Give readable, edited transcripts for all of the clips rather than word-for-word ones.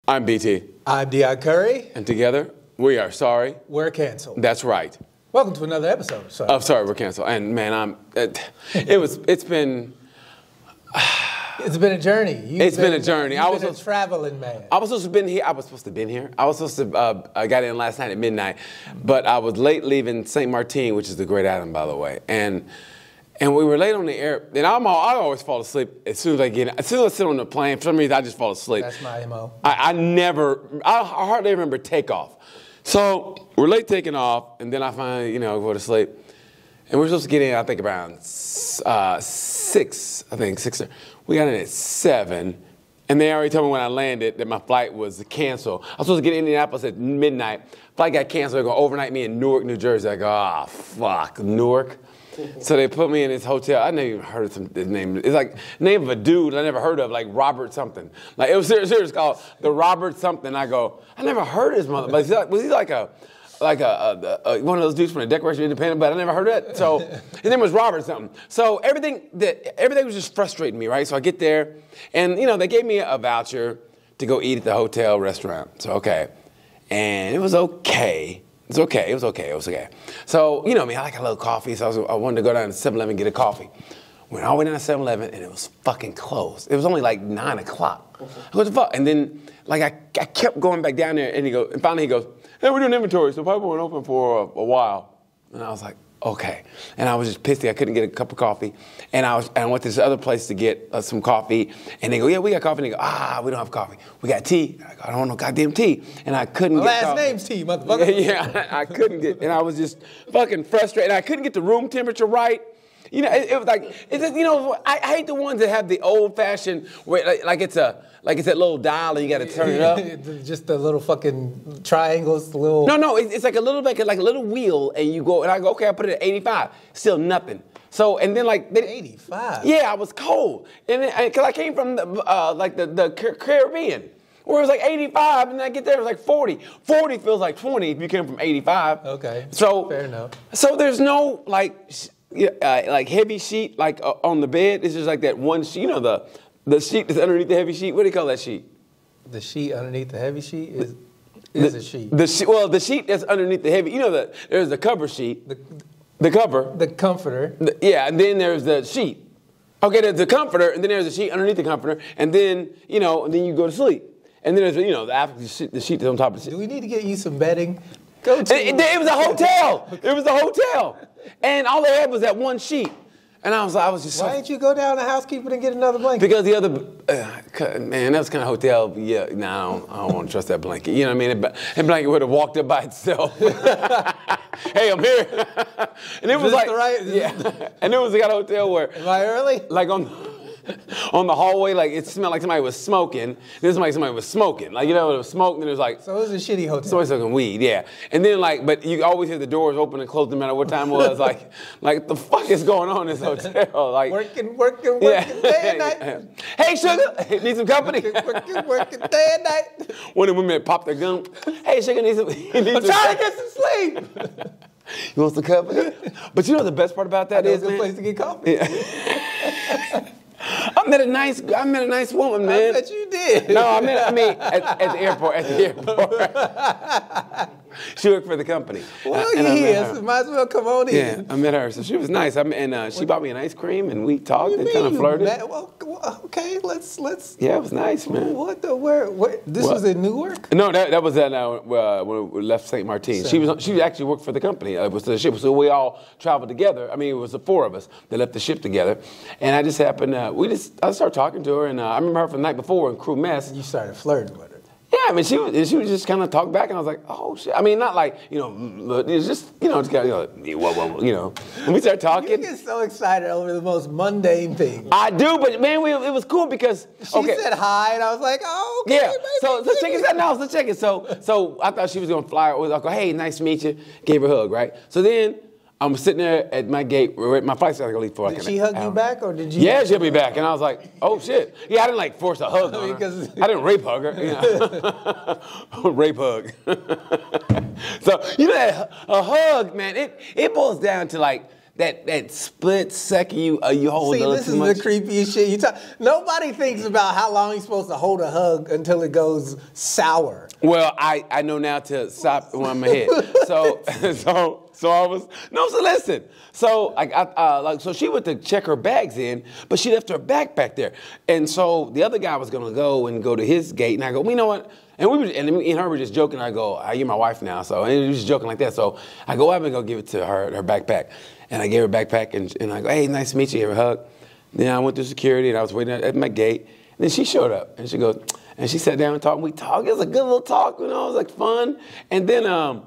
I'm BT. I'm Deion Curry. And together, we are sorry. We're canceled. That's right. Welcome to another episode of Sorry. Of Sorry, We're Canceled. And man, it's been a journey. It's been a journey. I was a traveling man. I was supposed to have been here. I was supposed to I got in last night at midnight, but I was late leaving St. Martin, which is the Great Island, by the way. And we were late on the air. And I always fall asleep as soon as I get in. As soon as I sit on the plane, for some reason, I just fall asleep. That's my MO. I hardly remember takeoff. So we're late taking off, and then I finally, go to sleep. And we're supposed to get in, I think, around 6. We got in at 7, and they already told me when I landed that my flight was canceled. I was supposed to get in Indianapolis at midnight. Flight got canceled. They're going to overnight me in Newark, New Jersey. I go, fuck, Newark. So they put me in this hotel. I never even heard of the name. It's like the name of a dude I never heard of, like Robert something. Like it was serious called the Robert something. I go, I never heard of his mother. But was he like one of those dudes from the Declaration of Independence? But I never heard of that. So his name was Robert something. So everything was just frustrating me, right? So I get there, and they gave me a voucher to go eat at the hotel restaurant. So okay, and it was okay. It was okay. So, I like a little coffee, so I wanted to go down to 7-Eleven and get a coffee. Went all the way down to 7-Eleven, and it was fucking closed. It was only like 9 o'clock. What the fuck? And then, I kept going back down there, and finally he goes, hey, we're doing inventory, so probably won't open for a while. And I was like, okay. And I was just pissed I couldn't get a cup of coffee. And I went to this other place to get some coffee. And they go, yeah, we got coffee. And they go, we don't have coffee. We got tea. And I go, I don't want no goddamn tea. And I couldn't get last name's T, motherfucker. Yeah, I couldn't get, and I was just fucking frustrated. I couldn't get the room temperature right. It was like, I hate the ones that have the old-fashioned, where like it's that little dial and you got to turn it up. Just the little fucking triangles, the little. No, it's like a little like a little wheel, and you go, and I go, okay, I put it at 85, still nothing. So and then 85. Yeah, I was cold, and because I came from the Caribbean, where it was like 85, and then I get there, it was like 40. 40 feels like 20 if you came from 85. Okay. So fair enough. So there's no heavy sheet on the bed. It's just like that one sheet. The sheet that's underneath the heavy sheet. What do you call that sheet? The sheet underneath the heavy sheet is a sheet. The sheet that's underneath the heavy. There's the cover sheet. The cover. The comforter. And then there's the sheet. Okay, there's the comforter, and then there's the sheet underneath the comforter, and then and then you go to sleep. And then there's the sheet that's on top of the sheet. Do we need to get you some bedding? It was a hotel. It was a hotel. And all they had was that one sheet. And I was just. Why didn't you go down to housekeeping and get another blanket? Because the other, man, that was kind of hotel. Yeah, no, I don't want to trust that blanket. You know what I mean? That blanket would have walked up by itself. Hey, I'm here. And it was and it was a hotel where. Am I early? Like on the hallway, it smelled like somebody was smoking. Then somebody was smoking. It was smoke, and then it was like. So it was a shitty hotel. Somebody smoking weed, yeah. And then but you always hear the doors open and close no matter what time it was. What the fuck is going on in this hotel? Working day and night. Hey, sugar, need some company? Working day and night. One of the women popped their gum. Hey, sugar, I'm trying to get some sleep. You want some company? But the best part about that is, man. It's a good place to get coffee. Yeah. I met a nice woman, man. I bet you did. No, I mean, at the airport. She worked for the company. Well, you're here, so might as well come on in. Yeah, I met her, so she was nice. She bought me an ice cream, and we talked and kind of flirted. Well, okay, let's. Yeah, it was nice, man. Where? This was in Newark? No, that was at when we left St. Martin. She actually worked for the company. It was the ship, so we all traveled together. I mean, it was the 4 of us that left the ship together, and I just happened. I started talking to her, and I remember her from the night before in Crew Mess. You started flirting with her. Yeah, I mean, she was just kind of talk back, and I was like, oh shit. I mean, not it's just just kind of When we started talking, you get so excited over the most mundane thing. I do, but man, it was cool because she said hi, and I was like, oh, okay. Yeah. So check it out now. So check it. So I thought she was gonna fly. I go, hey, nice to meet you. Gave her a hug, right? So then. I'm sitting there at my gate. My flight's going to leave for Did she hug you back, or did you? Yeah, she hugged me back, and I was like, "Oh shit!" Yeah, I didn't force a hug on her. I didn't rape hug her. Rape hug. So a hug, man. It boils down to that split second you hold See, on this too is much. the creepiest shit. Nobody thinks about how long you're supposed to hold a hug until it goes sour. Well, I know now to stop when I'm ahead. So I was so listen. So so she went to check her bags in, but she left her backpack there, and so the other guy was gonna go to his gate, and I go, well, you know what? And me and her were just joking. I go, you're my wife now, so and we were just joking like that. So I go up and go give it to her backpack, and I gave her backpack, and I go, hey, nice to meet you, give her a hug. Then I went through security, and I was waiting at my gate, and then she showed up, and she goes. And she sat down and talked. We talked. It was a good little talk, you know. It was like fun. And then I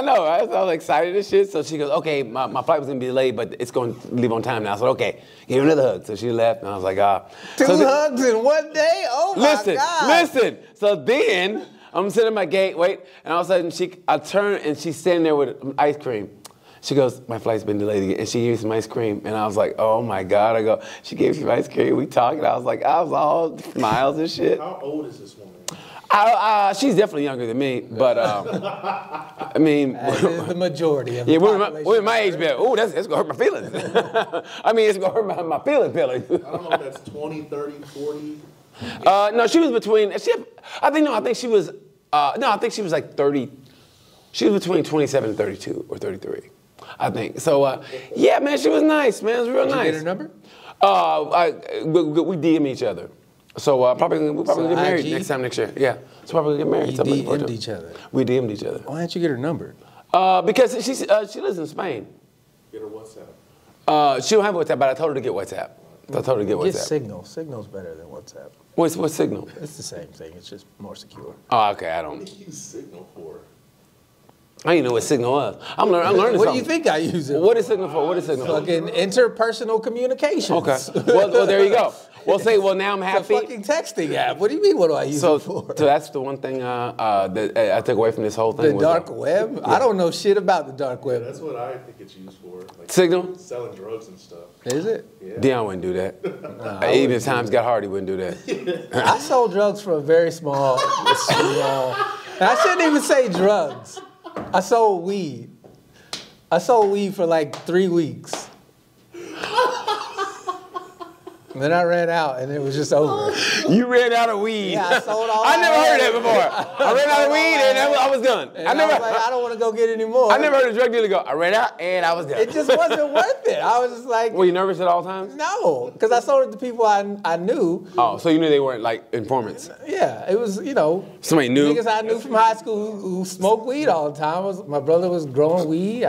know I was excited and shit. So she goes, "Okay, my flight was gonna be delayed, but it's going to leave on time now." I said, "Okay, give her another hug." So she left, and I was like, Two hugs in one day? Oh my God! Listen. So then I'm sitting at my gate, wait, and all of a sudden I turn and she's standing there with ice cream. She goes, my flight's been delayed again. And she gave me some ice cream. And I was like, oh my God. I go, she gave me some ice cream. We talked. I was all smiles and shit. How old is this woman? She's definitely younger than me. But, I mean. That is the majority of the population. We're my age band. Ooh, that's going to hurt my feelings. I mean, it's going to hurt my feelings. I don't know if that's 20, 30, 40. No, she was between, I think she was like 30. She was between 27 and 32 or 33. I think. So, yeah, man, she was nice, man. It was real nice. Did you get her number? We DM each other. So, we'll probably get married next year. Yeah. So, probably get married. You DM'd each other? We DM'd each other. Why didn't you get her number? Because she lives in Spain. Get her WhatsApp. She don't have WhatsApp, but I told her to get WhatsApp. Get Signal. Signal's better than WhatsApp. What's Signal? It's the same thing. It's just more secure. Oh, okay. I don't. What do you use Signal for? I didn't know what Signal was. I'm learning What something. do you think I use it? What is Signal for? What is Signal for? Fucking interpersonal communications. Okay. Well, there you go. Well, now I'm happy. It's a fucking texting app. What do you mean? What do I use it for? So that's the one thing that I took away from this whole thing. The dark web? Yeah. I don't know shit about the dark web. Yeah, that's what I think it's used for. Like Signal? Selling drugs and stuff. Is it? Yeah. Dion wouldn't do that. Even if times got hard, he wouldn't do that. I sold drugs for a very small. And I shouldn't even say drugs. I sold weed. I sold weed for like 3 weeks. And then I ran out, and it was just over. You ran out of weed. Yeah, I sold all. I never heard that before. I ran out of weed, and I was done. And I was like, I don't want to go get any more. I never heard a drug dealer go, I ran out, and I was done. It just wasn't worth it. I was just like. Were you nervous at all times? No, because I sold it to people I knew. Oh, so you knew they weren't like informants? Yeah, it was, Somebody knew? Niggas I knew from high school who smoked weed all the time. My brother was growing weed,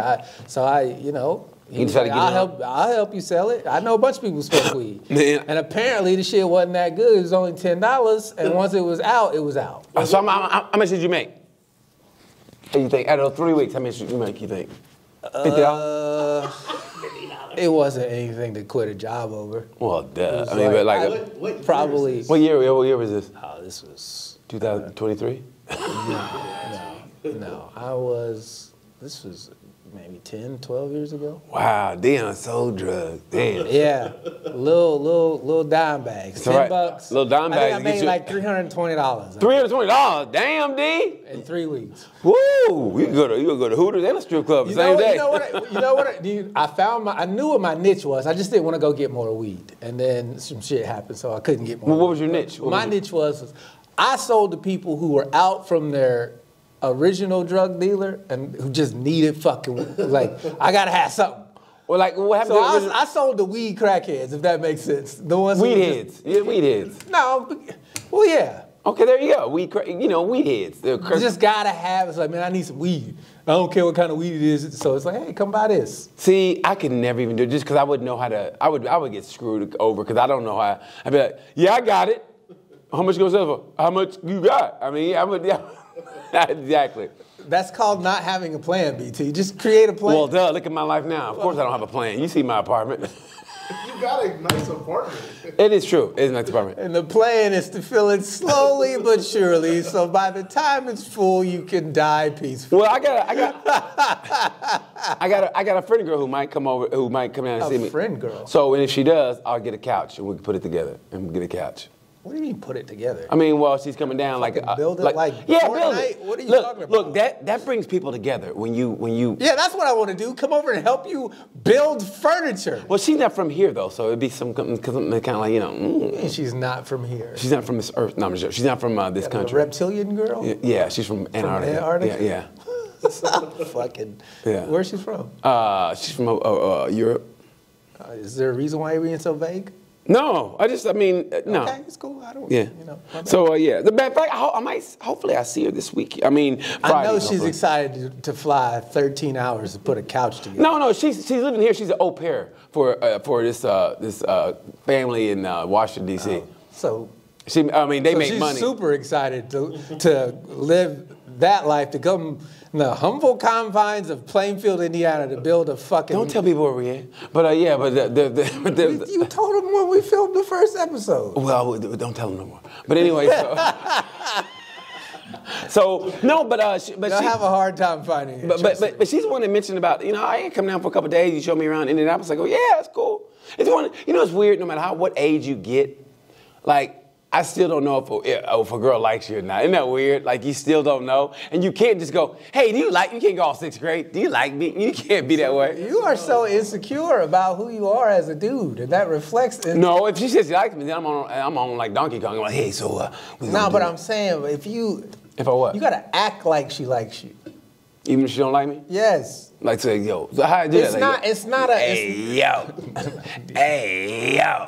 he was like, I'll help you sell it. I know a bunch of people who smoke weed. Man. And apparently the shit wasn't that good. It was only $10, and once it was out, it was out. So how much did you make? What do you think? Out of 3 weeks, how much did you make, you think? $50? It wasn't anything to quit a job over. Well, duh. I mean, but like... What probably... What year was this? Oh, this was... 2023? No. This was maybe 10, 12 years ago. Wow, Dion sold drugs. Damn. Yeah, little dime bags, $10. Right. Little dime bags. I made like $320. $320. Damn, D. In 3 weeks. Woo! You could go to Hooters and a strip club the same day. I knew what my niche was. I just didn't want to go get more weed, and then some shit happened, so I couldn't get more. Well, what was your niche? My niche was I sold to people who were out from their original drug dealer and who just needed fucking, like, I gotta have something. Well, like, what happened? So I sold the weed crackheads, if that makes sense. The ones weed heads. Yeah, weed heads. No, well, yeah. Okay, there you go. Weed heads. You just gotta have. It's like, man, I need some weed. I don't care what kind of weed it is. So it's like, hey, come buy this. See, I could never even do it just because I wouldn't know how to. I would get screwed over because I don't know how. I'd be like, yeah, I got it. How much you gonna sell for? How much you got? I mean, I would. Yeah. Exactly. That's called not having a plan, BT. Just create a plan. Well, duh, look at my life now. Of course I don't have a plan. You see my apartment. You got a nice apartment. It is true. It is a nice apartment. And the plan is to fill it slowly but surely, so by the time it's full, you can die peacefully. Well, I got a friend girl who might come down and see me. A friend girl? So, and if she does, I'll get a couch and we can put it together and get a couch. What do you mean put it together? I mean, well, she's coming down like build it like yeah, Fortnite? build it. What are you look, talking about? Look, that brings people together when you. Yeah, that's what I want to do. Come over and help you build furniture. Well, she's not from here though, so it'd be some kind of like She's not from here. She's not from this earth. No, I'm sure. She's not from this The country. reptilian girl? Yeah, she's from Antarctica. Antarctica? Yeah. Fucking. Yeah. Where's she from? She's from Europe. Is there a reason why you're being so vague? No, I mean, no. Okay, it's cool. I don't. Yeah. You know. my bad. So yeah, the bad fact, hopefully I see her this week. I mean, I Friday, know she's hopefully. excited to fly 13 hours to put a couch together. No, she's living here. She's an au pair for this family in Washington D.C. So They make she's money. super excited to live that life, to come in the humble confines of Plainfield, Indiana, to build a fucking. Don't tell people where we at. But yeah, but You told them when we filmed the first episode. well, don't tell them no more. But anyway, so no, but she have a hard time finding it. But she's the one that mentioned about, I ain't come down for a couple of days. You show me around Indianapolis. I go, yeah, that's cool. It's one. It's weird. No matter what age you get, like I still don't know if a girl likes you or not. Isn't that weird? Like you still don't know, and you can't just go, hey, do you like? You can't go all sixth grade. Do you like me? You can't be that way. You are so insecure about who you are as a dude, and that reflects. No, if she says she likes me, then I'm on like Donkey Kong. I'm like, hey, so No, but I'm saying if I what? You gotta act like she likes you. Even if she don't like me? Yes. Like say, yo, so how I do that? It's not a. Hey, yo. Hey, yo.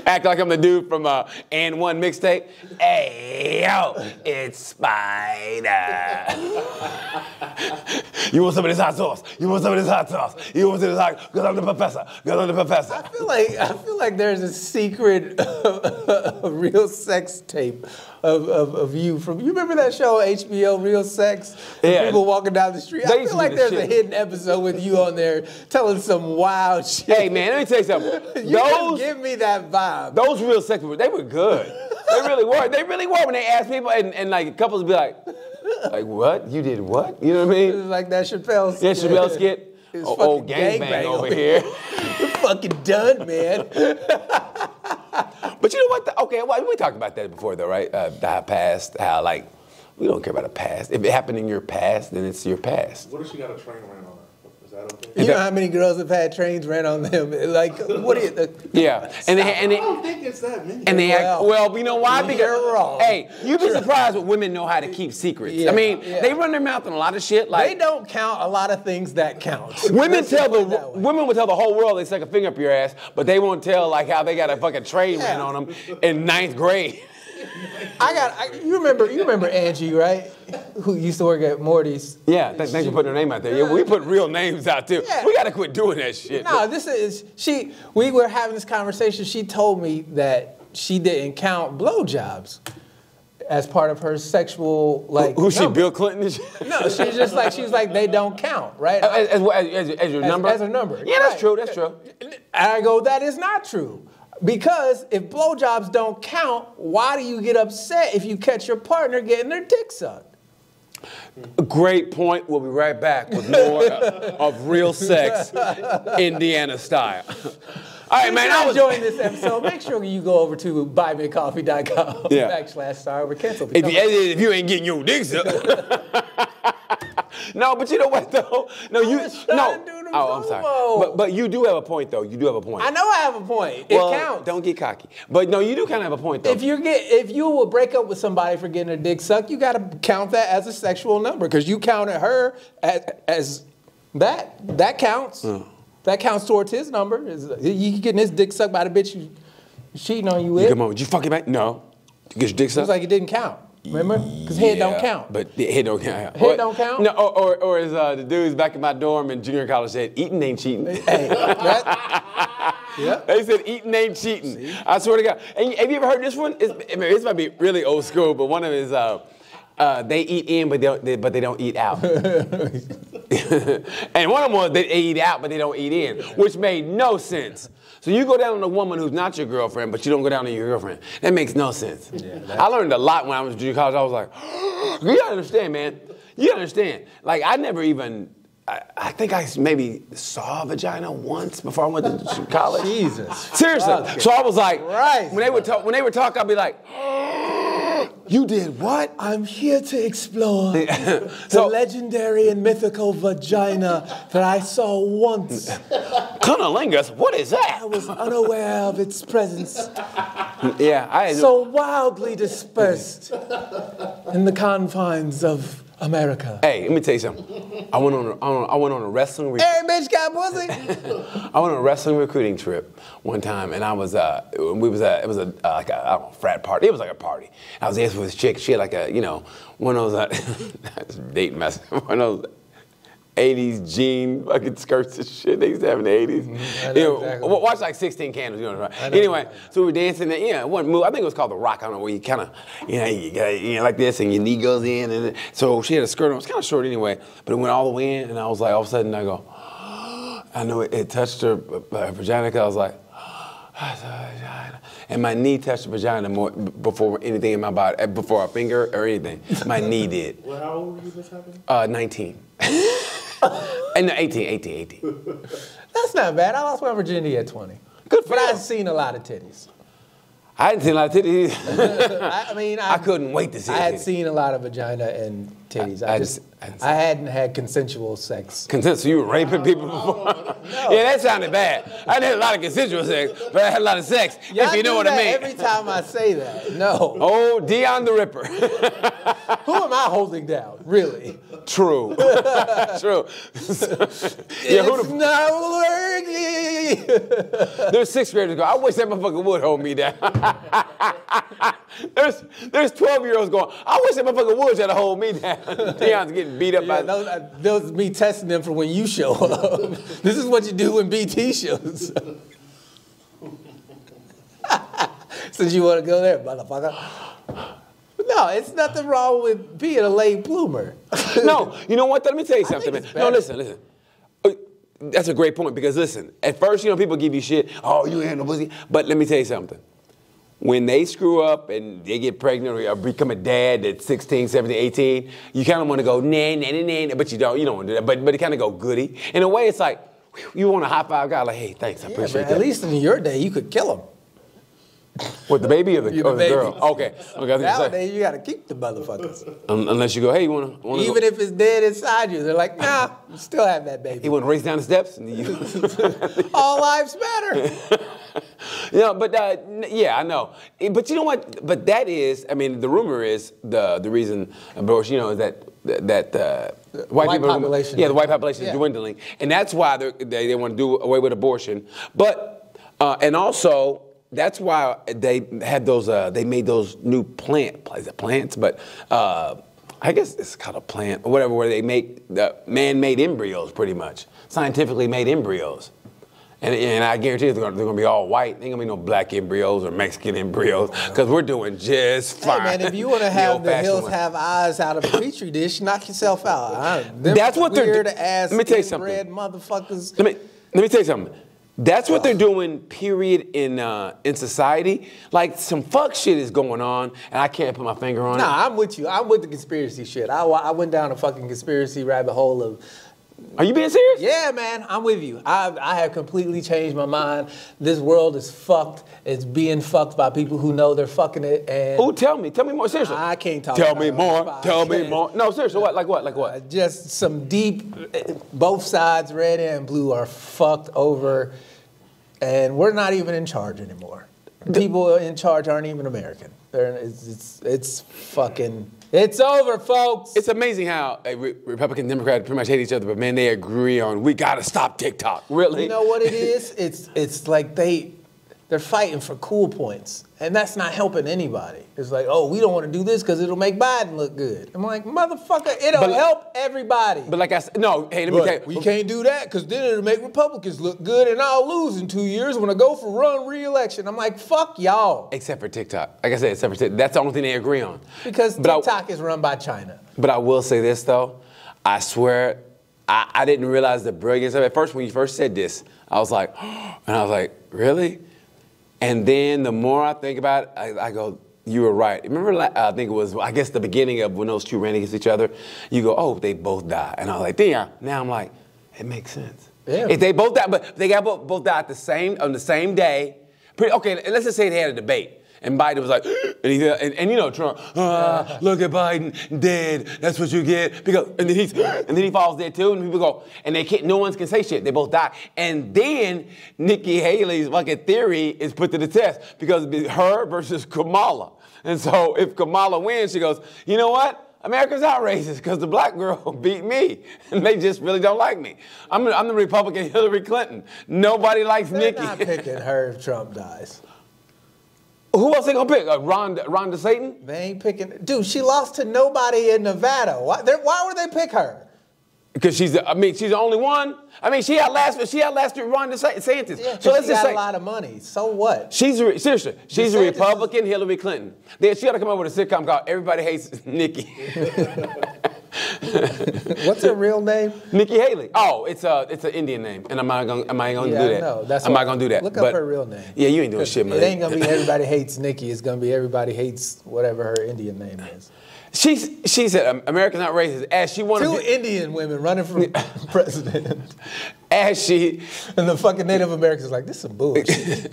Act like I'm the dude from And One mixtape. Hey, yo, it's Spider. You want some of this hot sauce? You want some of this hot sauce? You want some of this hot? Because I'm the professor. Because I'm the professor. I feel like there's a secret, real sex tape of you from. You remember that show HBO, Real Sex? Yeah. People walking down the street. They I used feel to like do there's this a shit. hidden episode with you on there telling some wild shit. Hey, man, let me tell you something. You just give me that vibe. Those real sex people, they were good. They really were. They really were when they asked people, and like couples would be like what? You did what? You know what I It mean? was like that Chappelle skit. Yeah, Chappelle skit. It's Oh, fucking gangbang over here. You're fucking done, man. But you know what? We talked about that before, though, right? The past, how like we don't care about the past. If it happened in your past, then it's your past. What if she got a train ran on her? Is that okay? You know how many girls have had trains ran on them? Like, what do you? Yeah, and I don't think it's that many. and they act well. You know why? Because You're wrong. hey, you'd be surprised what women know how to keep secrets. Yeah, I mean, yeah. they run their mouth on a lot of shit. Like They don't count a lot of things that count. women Let's just put it that way. women will tell the whole world they stuck a finger up your ass, but they won't tell like how they got a fucking train ran on them in 9th grade. You remember Angie, right? Who used to work at Morty's. Yeah, thanks for putting her name out there. Yeah, we put real names out too. Yeah. We gotta quit doing that shit. No, we were having this conversation. She told me that she didn't count blowjobs as part of her sexual, like. Who's she, number. Bill Clinton? and shit? No, she's like, they don't count, right? As your number? As a number. Yeah, that's Right. true, that's true. I go, that is not true. Because if blowjobs don't count, why do you get upset if you catch your partner getting their dick sucked? Great point. We'll be right back with more of Real Sex, Indiana style. All right, man. If you're enjoying this episode, make sure you go over to buymeacoffee.com Yeah. /sorry we're canceled. If you ain't getting your dick sucked. No, but you know what though? No, you was trying to do the Oh, I'm sorry. promo. But you do have a point though. You do have a point. I know I have a point. Well, it counts. don't get cocky. But no, you do kind of have a point though. If you will break up with somebody for getting a dick sucked, you got to count that as a sexual number because you counted her as that. That counts. That counts towards his number. You getting his dick sucked by the bitch you cheating on you with. Come on, did you fucking back? No. You get your dick It was sucked? like it didn't count. Remember? Because head don't count. But the head don't count. Head don't count? No, or as the dudes back in my dorm in junior college said, eating ain't cheating. Hey, yeah. They said eating ain't cheating. See? I swear to God. And have you ever heard this one? This might be really old school, but one of them is they eat in, but they don't eat out. And one of them was they eat out, but they don't eat in, which made no sense. So you go down on a woman who's not your girlfriend, but you don't go down on your girlfriend. That makes no sense. Yeah, I learned a lot when I was in junior college. I was like, you gotta understand, man. You gotta understand. Like, I never even I think I maybe saw a vagina once before I went to college. Jesus. Seriously. Okay. So I was like, Right. when they would talk, I'd be like, you did what? I'm here to explore the So- legendary and mythical vagina that I saw once. Cunnilingus, what is I that? was unaware of its presence, Yeah, so wildly dispersed in the confines of America. Hey, let me tell you something. I went on a wrestling Every bitch got pussy. I went on a wrestling recruiting trip one time, and it was like a I don't know, frat party. It was like a party. I was dancing with this chick. She had like a one of those dating mess, one of those 80s jean fucking skirts and shit they used to have in the 80s. I know exactly. Watch like 16 Candles, you know, right? Anyway, so we were dancing, and one move, I think it was called the Rock, I don't know, where you kind of, you got like this, and your knee goes in, and so she had a skirt on, it was kind of short anyway, but it went all the way in, and I was like, all of a sudden, I go, I know it touched her vagina, because I was like, vagina. And my knee touched the vagina more before anything in my body, before a finger or anything. My knee did. Well, how old were you this happened? 19. And 18. That's not bad. I lost my virginity at 20. Good for But you. I've seen a lot of titties. I hadn't seen a lot of titties either. I mean, I couldn't wait to see I a had titty. seen a lot of vagina and titties. I I hadn't had consensual sex. Consent, so you were raping people before? Yeah, that sounded bad. I didn't have a lot of consensual sex, but I had a lot of sex, if you know do what I that mean. every time I say that. No. Oh, Dion the Ripper. Who am I holding down? Really? True. True. Yeah, It's not working. there's 6th graders go, I wish that motherfucker would hold me down. there's 12-year-olds going, I wish that motherfucker would try to hold me down. Dion's getting beat up Yeah, by... those me testing them for when you show up. This is what you do when BT shows up. Since you want to go there, motherfucker. No, it's nothing wrong with being a late bloomer. No, you know what? Let me tell you something, man. it's No, better. listen. That's a great point because listen, at first, people give you shit. Oh, you ain't no pussy. But let me tell you something. When they screw up and they get pregnant or become a dad at 16, 17, 18, you kind of want to go, nah, but you don't want to do that. But it kind of go goody. In a way, it's like, whew, you want to high five a guy like, hey, thanks, I Yeah, appreciate man, that. at least in your day, you could kill him. What, the baby or the, You're or the the girl? baby. Okay. I think you're saying. Nowadays, you got to keep the motherfuckers. Unless you go, hey, you want to Even if it's dead inside you, they're like, nah, you still have that he baby. want to race down the steps? And you... All lives matter. Yeah, but yeah, I know. But you know what? But that is, I mean, the rumor is the reason abortion, is that White population. Yeah, the white population is Yeah. dwindling, and that's why they want to do away with abortion. But and also that's why they had those. They made those new plants, but. I guess it's called a plant or whatever, where they make the man-made embryos, pretty much scientifically made embryos. And I guarantee you they're going to be all white. Ain't going to be no black embryos or Mexican embryos because we're doing just fine. Hey, man, if you want to have the old-fashioned hills one. have eyes out of a petri dish, knock yourself out. That's what they're do- weird ass Let me tell you something. red motherfuckers. Let me tell you something. That's what they're doing, period, in society. Like, some fuck shit is going on, and I can't put my finger on it. Nah, I'm with you. I'm with the conspiracy shit. I went down a fucking conspiracy rabbit hole of. Are you being serious? Yeah, man, I'm with you. I have completely changed my mind. This world is fucked. It's being fucked by people who know they're fucking it. And Oh, tell me more. Seriously. I can't talk Tell about me it on more. this Tell me podcast. more. No, seriously. What? Like what? Like what? Just some deep. Both sides, red and blue, are fucked over, and we're not even in charge anymore. People in charge aren't even American. It's fucking. It's over, folks. It's amazing how Republican and Democrat pretty much hate each other, but man, they agree on we gotta stop TikTok. Really? You know what it is? It's like they're fighting for cool points, and that's not helping anybody. It's like, oh, we don't want to do this because it'll make Biden look good. I'm like, motherfucker, it'll help everybody. But like I said, no. Hey, let me tell you. We can't do that because then it'll make Republicans look good, and I'll lose in 2 years when I go for re-election. I'm like, fuck y'all. Except for TikTok. Like I said, except for TikTok. That's the only thing they agree on. Because But TikTok is run by China. But I will say this, though. I swear, I didn't realize the brilliance of it. At first, when you first said this, I was like, and I was like, really? And then the more I think about it, I go, You were right. Remember, I think it was, I guess, the beginning of when those two ran against each other. You go, oh, they both died. And I was like, damn. Now I'm like, it makes sense. Yeah. If they both died, but they got both died on the same day. Okay, let's just say they had a debate. And Biden was like, and you know Trump, look at Biden dead. That's what you get. Because and then he falls dead too. And people go, and they can't. No one can say shit. They both die. And then Nikki Haley's fucking theory is put to the test because it's her versus Kamala. And so if Kamala wins, she goes, you know what? America's not racist because the black girl beat me. And they just really don't like me. I'm the Republican Hillary Clinton. Nobody likes They're Nikki. not picking her if Trump dies. Who else they gonna pick? Ron Satan? They ain't picking. Dude, she lost to nobody in Nevada. Why would they pick her? Because she's the only one. I mean, she outlast Ron DeSantis. Yeah, so let's she just got say a lot of money. So what? seriously, she's a DeSantis Republican Hillary Clinton. Then she got to come up with a sitcom called Everybody Hates Nikki. What's her real name? Nikki Haley. Oh, it's an Indian name, and am I gonna do that? No, that's I'm not gonna do that. Look up her real name. Yeah, you ain't doing shit, man. It ain't gonna be Everybody Hates Nikki. It's gonna be Everybody Hates whatever her Indian name is. She said America's not racist as she wanted. Two Indian women running for president. As she And the fucking Native Americans like, this is some bullshit.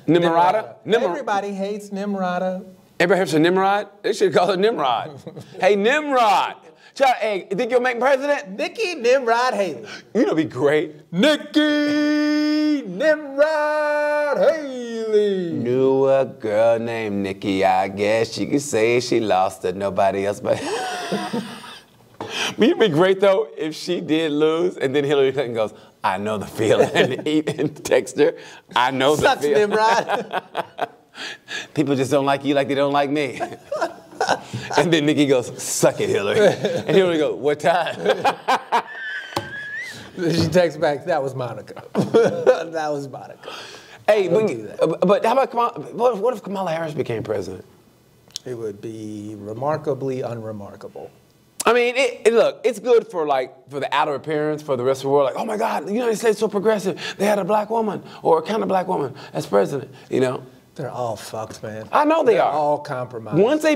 Nimrata. Everybody hates Nimrata. Everybody heard of Nimrod? They should call her Nimrod. Hey, Nimrod. Hey, you think you'll make president? Nikki Nimrod Haley. You know, be great. Nikki Nimrod Haley. Knew a girl named Nikki, I guess you could say she lost to nobody else but. It'd be great, though, if she did lose, and then Hillary Clinton goes, I know the feeling, and text her, I know the Sucks, feeling. Nimrod. People just don't like you like they don't like me. And then Nikki goes, suck it, Hillary. And Hillary goes, what time? She texts back, that was Monica. That was Monica. Hey, but how about Kamala? What if Kamala Harris became president? It would be remarkably unremarkable. I mean, look, it's good for the outer appearance, for the rest of the world. Like, oh my God, the United States is so progressive. They had a black woman or a kind of black woman as president, you know? They're all fucked, man. I know they are. All compromised. Once they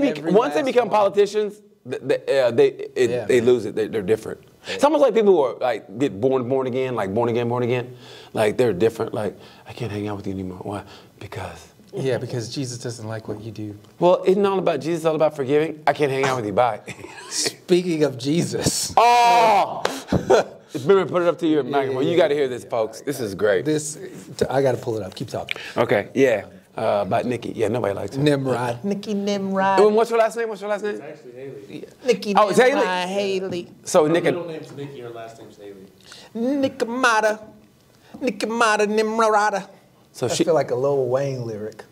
become politicians, they lose it. They're different. It's almost like people who are get born again, like born again. Like they're different. Like I can't hang out with you anymore. Why? Because. Yeah, because Jesus doesn't like what you do. Well, isn't all about Jesus? All about forgiving. I can't hang out with you. Bye. Speaking of Jesus. Oh. Remember, put it up to your microphone. You got to hear this, folks. This is great. I got to pull it up. Keep talking. Okay. Yeah. About Nikki. Yeah, nobody likes her. Nimrod. Nikki Nimrod. And what's your last name? It's actually Haley. Yeah. Nikki Nimrod Haley. So Her Nikki. middle name's Nikki, her last name's Haley. Nikamata Nimrada. So I feel like a Lil Wayne lyric.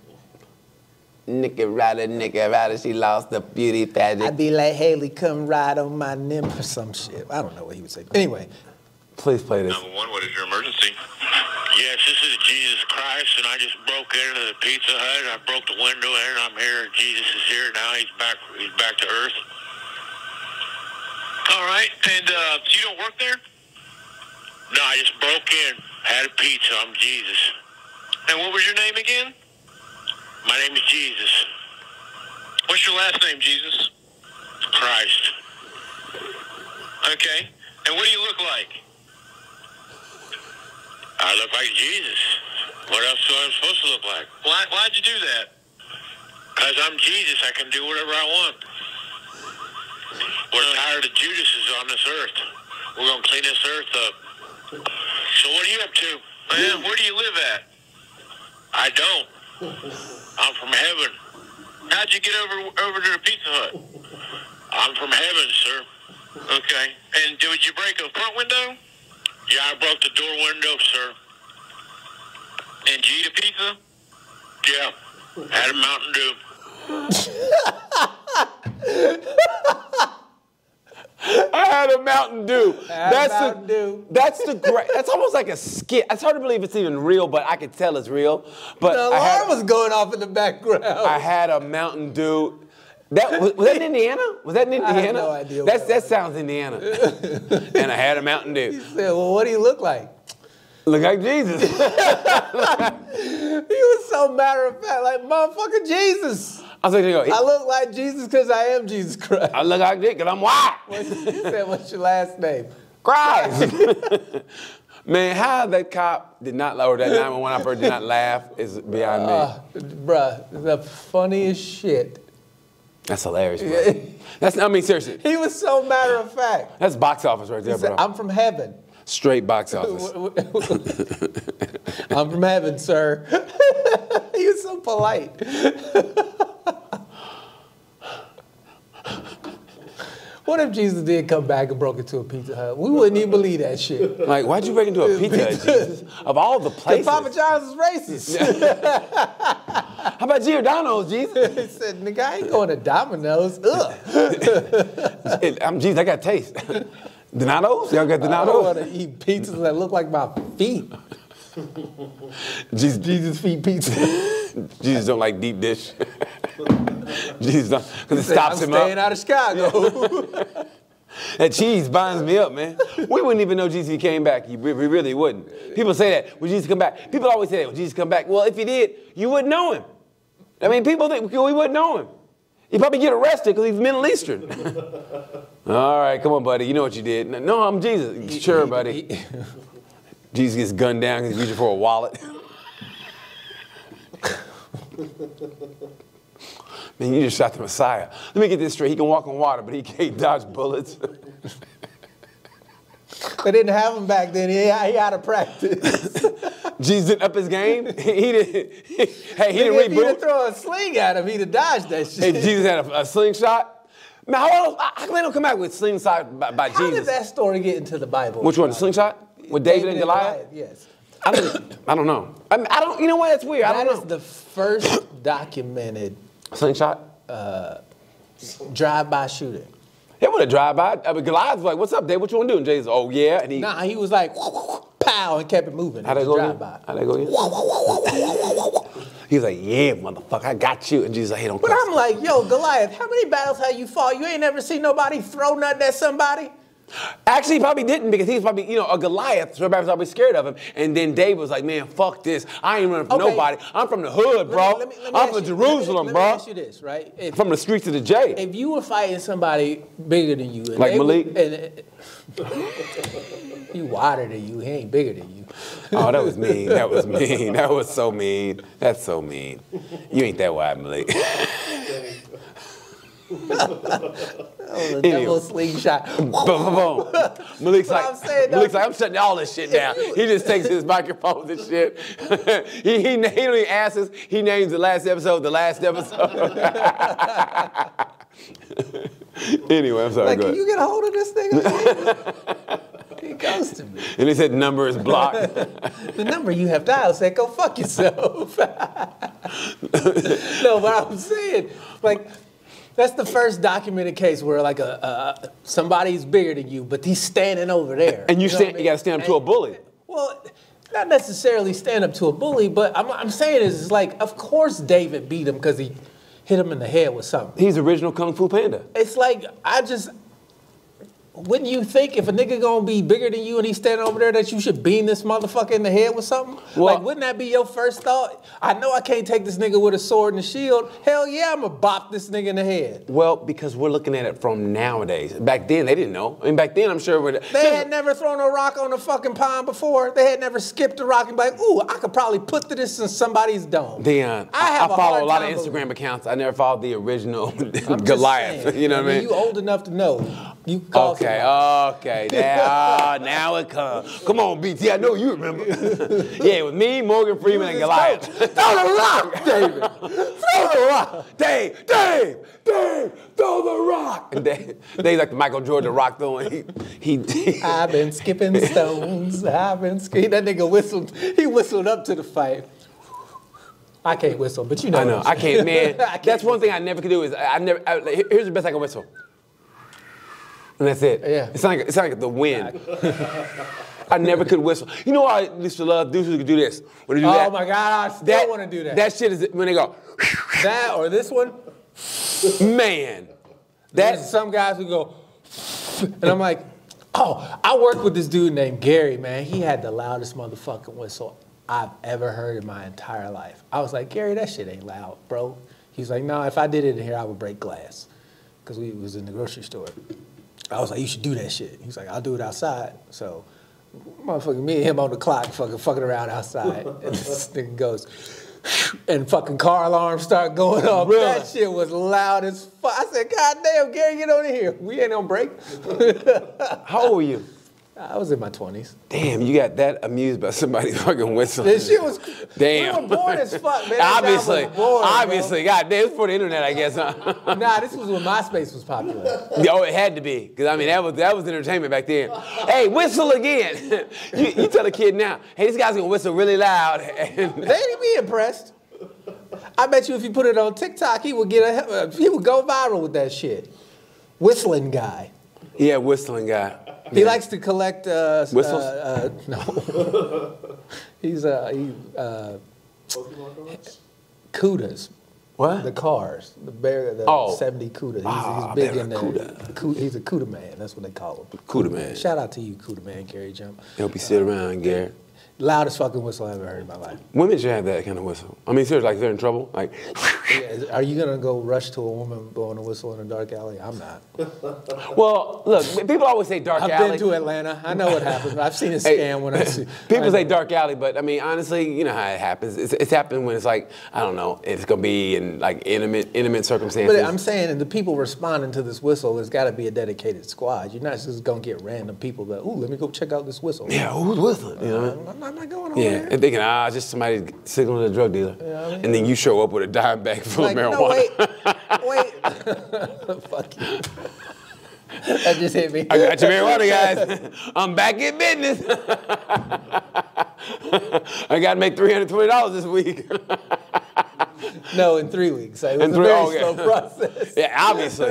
Nikki Ryder, she lost the beauty pageant. I'd be like, Haley, come ride on my Nim or some shit. I don't know what he would say. Anyway. Please play this. 911, what is your emergency? Yes, this is Jesus Christ, and I just broke into the Pizza Hut. I broke the window in, and I'm here. Jesus is here now. He's back to earth. All right, and so you don't work there? No, I just broke in, had a pizza. I'm Jesus. And what was your name again? My name is Jesus. What's your last name, Jesus? Christ. Okay, and what do you look like? I look like Jesus. What else am I supposed to look like? Why'd you do that? Because I'm Jesus. I can do whatever I want. We're tired of Judases on this earth. We're going to clean this earth up. So what are you up to? Man, where do you live at? I don't. I'm from heaven. How'd you get over to the Pizza Hut? I'm from heaven, sir. Okay. And did you break a front window? Yeah, I broke the door window, sir. And did you eat a pizza? Yeah. Had a Mountain Dew. I had a Mountain Dew. That's the great. That's almost like a skit. It's hard to believe it's even real, but I could tell it's real. But the alarm was going off in the background. I had a Mountain Dew. Was that in Indiana? Was that in Indiana? I have no idea. That sounds Indiana. And I had a Mountain Dew. He said, well, what do you look like? Look like Jesus. He was so matter of fact, like, motherfucker Jesus. I was like, I look like Jesus because I am Jesus Christ. I look like this because I'm white. You said, what's your last name? Christ. Man, how that cop did not, or that 911 operator did not laugh is beyond me. Bruh, the funniest shit. That's hilarious, bro. That's, I mean, seriously. He was so matter of fact. That's box office right there, He said, bro. I'm from heaven. Straight box office. I'm from heaven, sir. He was so polite. What if Jesus did come back and broke into a Pizza Hut? We wouldn't even believe that shit. Like, why'd you break into a Pizza Hut, Jesus? Of all the places. Papa John's is racist. How about Giordano's, Jesus? He said, nigga, I ain't going to Domino's. Ugh. I'm Jesus, I got taste. Donato's? Y'all got I don't Donato's? want to eat pizzas that look like my feet. Jesus feet pizza. Jesus don't like deep dish. Jesus don't, because it stops I'm him staying up. out of Chicago. That cheese binds me up, man. We wouldn't even know Jesus if he came back. We really wouldn't. People say that, when Jesus come back. People always say that, when Jesus come back. Well, if he did, you wouldn't know him. I mean, people think we wouldn't know him. He'd probably get arrested because he's Middle Eastern. All right, come on, buddy. You know what you did. No, I'm Jesus. Sure, buddy. Jesus gets gunned down because he's reaching for a wallet. Man, you just shot the Messiah. Let me get this straight. He can walk on water, but he can't dodge bullets. They didn't have him back then. He out of practice. Jesus didn't up his game. He didn't. He didn't If he'd have reboot. thrown a sling at him, he'd have dodged that Hey, shit. Jesus had a slingshot. Man, how come they don't come back with slingshot by How Jesus? did that story get into the Bible? Which one? The slingshot with David and Goliath? Yes. I don't know. I don't. You know what? That's weird. I That don't is know. the first documented Slingshot. drive-by shooting. He would have drive by. I mean, Goliath was like, "What's up, Dave? What you want to do?" And Jesus, "Oh yeah," and he. Nah, he was like, pow, and kept it moving. How'd It that was go again? drive-by. How'd that go again? He was like, "Yeah, motherfucker, I got you." And Jesus like, "Hey, don't But cuss." I'm like, yo, Goliath, how many battles have you fought? You ain't never seen nobody throw nothing at somebody? Actually, he probably didn't because he's probably, a Goliath, so everybody was probably scared of him. And then David was like, man, fuck this. I ain't running from Okay. nobody. I'm from the hood, bro. Let me I'm ask from you- Jerusalem, let me bro. ask you this, right? From the streets of the J. If you were fighting somebody bigger than you, and Like they Malik? He wider than you. He ain't bigger than you. Oh, that was mean. That was mean. That was so mean. That's so mean. You ain't that wide, Malik. Oh, the Anyway. double slingshot. Boom, boom, boom. Malik's But like, I'm saying, though, Malik's like, I'm shutting all this shit down. He just takes his microphones and shit. he don't even ask us. He names the last episode. Anyway, I'm sorry. Like, go can ahead. you get a hold of this nigga? He goes to me. And he said number is blocked. The number you have dialed said, go fuck yourself. No, but I'm saying, like, that's the first documented case where, like, somebody's bigger than you, but he's standing over there. And you know what I got to stand up to a bully. Well, not necessarily stand up to a bully, but I'm saying is like, of course David beat him because he hit him in the head with something. He's original Kung Fu Panda. It's like, wouldn't you think if a nigga gonna be bigger than you and he's standing over there that you should beam this motherfucker in the head with something? Well- Like, wouldn't that be your first thought? I know I can't take this nigga with a sword and a shield. Hell yeah, I'm gonna bop this nigga in the head. Well, because we're looking at it from nowadays. Back then, they didn't know. I mean, back then, I'm sure. They had never thrown a rock on a fucking pond before. They had never skipped a rock and be like, ooh, I could probably put this in somebody's dome. Dion, I have a follow hard a lot of time Instagram believing- accounts. I never followed the original I'm just Goliath. saying. You know what I mean? You old enough to know. You call Okay, somebody. okay. Now it comes. Come on, BT. I know you remember. Yeah, it was me, Morgan Freeman, and Goliath. Throw the rock, David. Throw the rock. Dave, throw the rock. And Dave's like the Michael Jordan rock throwing. He I've been skipping stones. I've been skipping. That nigga whistled. He whistled up to the fight. I can't whistle, but you know. I know. what I I'm saying. can't, man. I can't That's one thing I never could do is here's the best I can whistle. And that's it. Yeah. It's like the wind. I never could whistle. You know what I used to love? Dudes who could do this. When they do Oh that. my God, I still want to do that. That shit is when they go, That or this one. man. There's some guys who go, and I'm like, oh, I worked with this dude named Gary, man. He had the loudest motherfucking whistle I've ever heard in my entire life. I was like, Gary, that shit ain't loud, bro. He's like, no, if I did it in here, I would break glass. Because we was in the grocery store. I was like, you should do that shit. He's like, I'll do it outside. So, motherfucking me and him on the clock fucking around outside. And this nigga goes, and fucking car alarms start going off. Really? That shit was loud as fuck. I said, God damn, Gary, get on in here. We ain't on break. How old were you? I was in my 20s. Damn, you got that amused by somebody fucking whistling. This shit was, Damn. we were born as fuck, man. That Obviously, guy was born, obviously. God damn, it's for the internet, I guess, huh? bro. Nah, this was when MySpace was popular. Oh, it had to be. Because, I mean, that was entertainment back then. Hey, whistle again. you tell a kid now, hey, this guy's going to whistle really loud. They ain't be impressed. I bet you if you put it on TikTok, he would go viral with that shit. Whistling guy. Yeah, whistling guy. He likes to collect Whistles? no. He's Pokemon cards? Cudas. What? The cars. The Oh. 70 Cuda. He's Ah, big very in the Cuda. He's a Cuda man. That's what they call him. Cuda man. Shout out to you, Cuda man, Gary Jump. Help you sit around, Garrett. Loudest fucking whistle I ever heard in my life. Women should have that kind of whistle. I mean, seriously, like they're in trouble. Like, Yeah, are you gonna go rush to a woman blowing a whistle in a dark alley? I'm not. well, look, people always say dark I've alley. been to Atlanta. I know what happens. I've seen a Hey, scam when I see. People say dark alley, but I mean, honestly, you know how it happens. It's happened when it's like, I don't know, it's gonna be in like intimate circumstances. But I'm saying, and the people responding to this whistle, there's got to be a dedicated squad. You're not just gonna get random people that, ooh, let me go check out this whistle. Yeah, who's whistling? You know? I'm not going over Yeah, there. and thinking, just somebody signaling a drug dealer. Yeah, I mean- And then you show up with a dime bag full Like, of marijuana. no, wait. Fuck you. That just hit me. I got your marijuana, guys. I'm back in business. I got to make $320 this week. No, in 3 weeks. It was In a three- very okay. slow process. Yeah, obviously.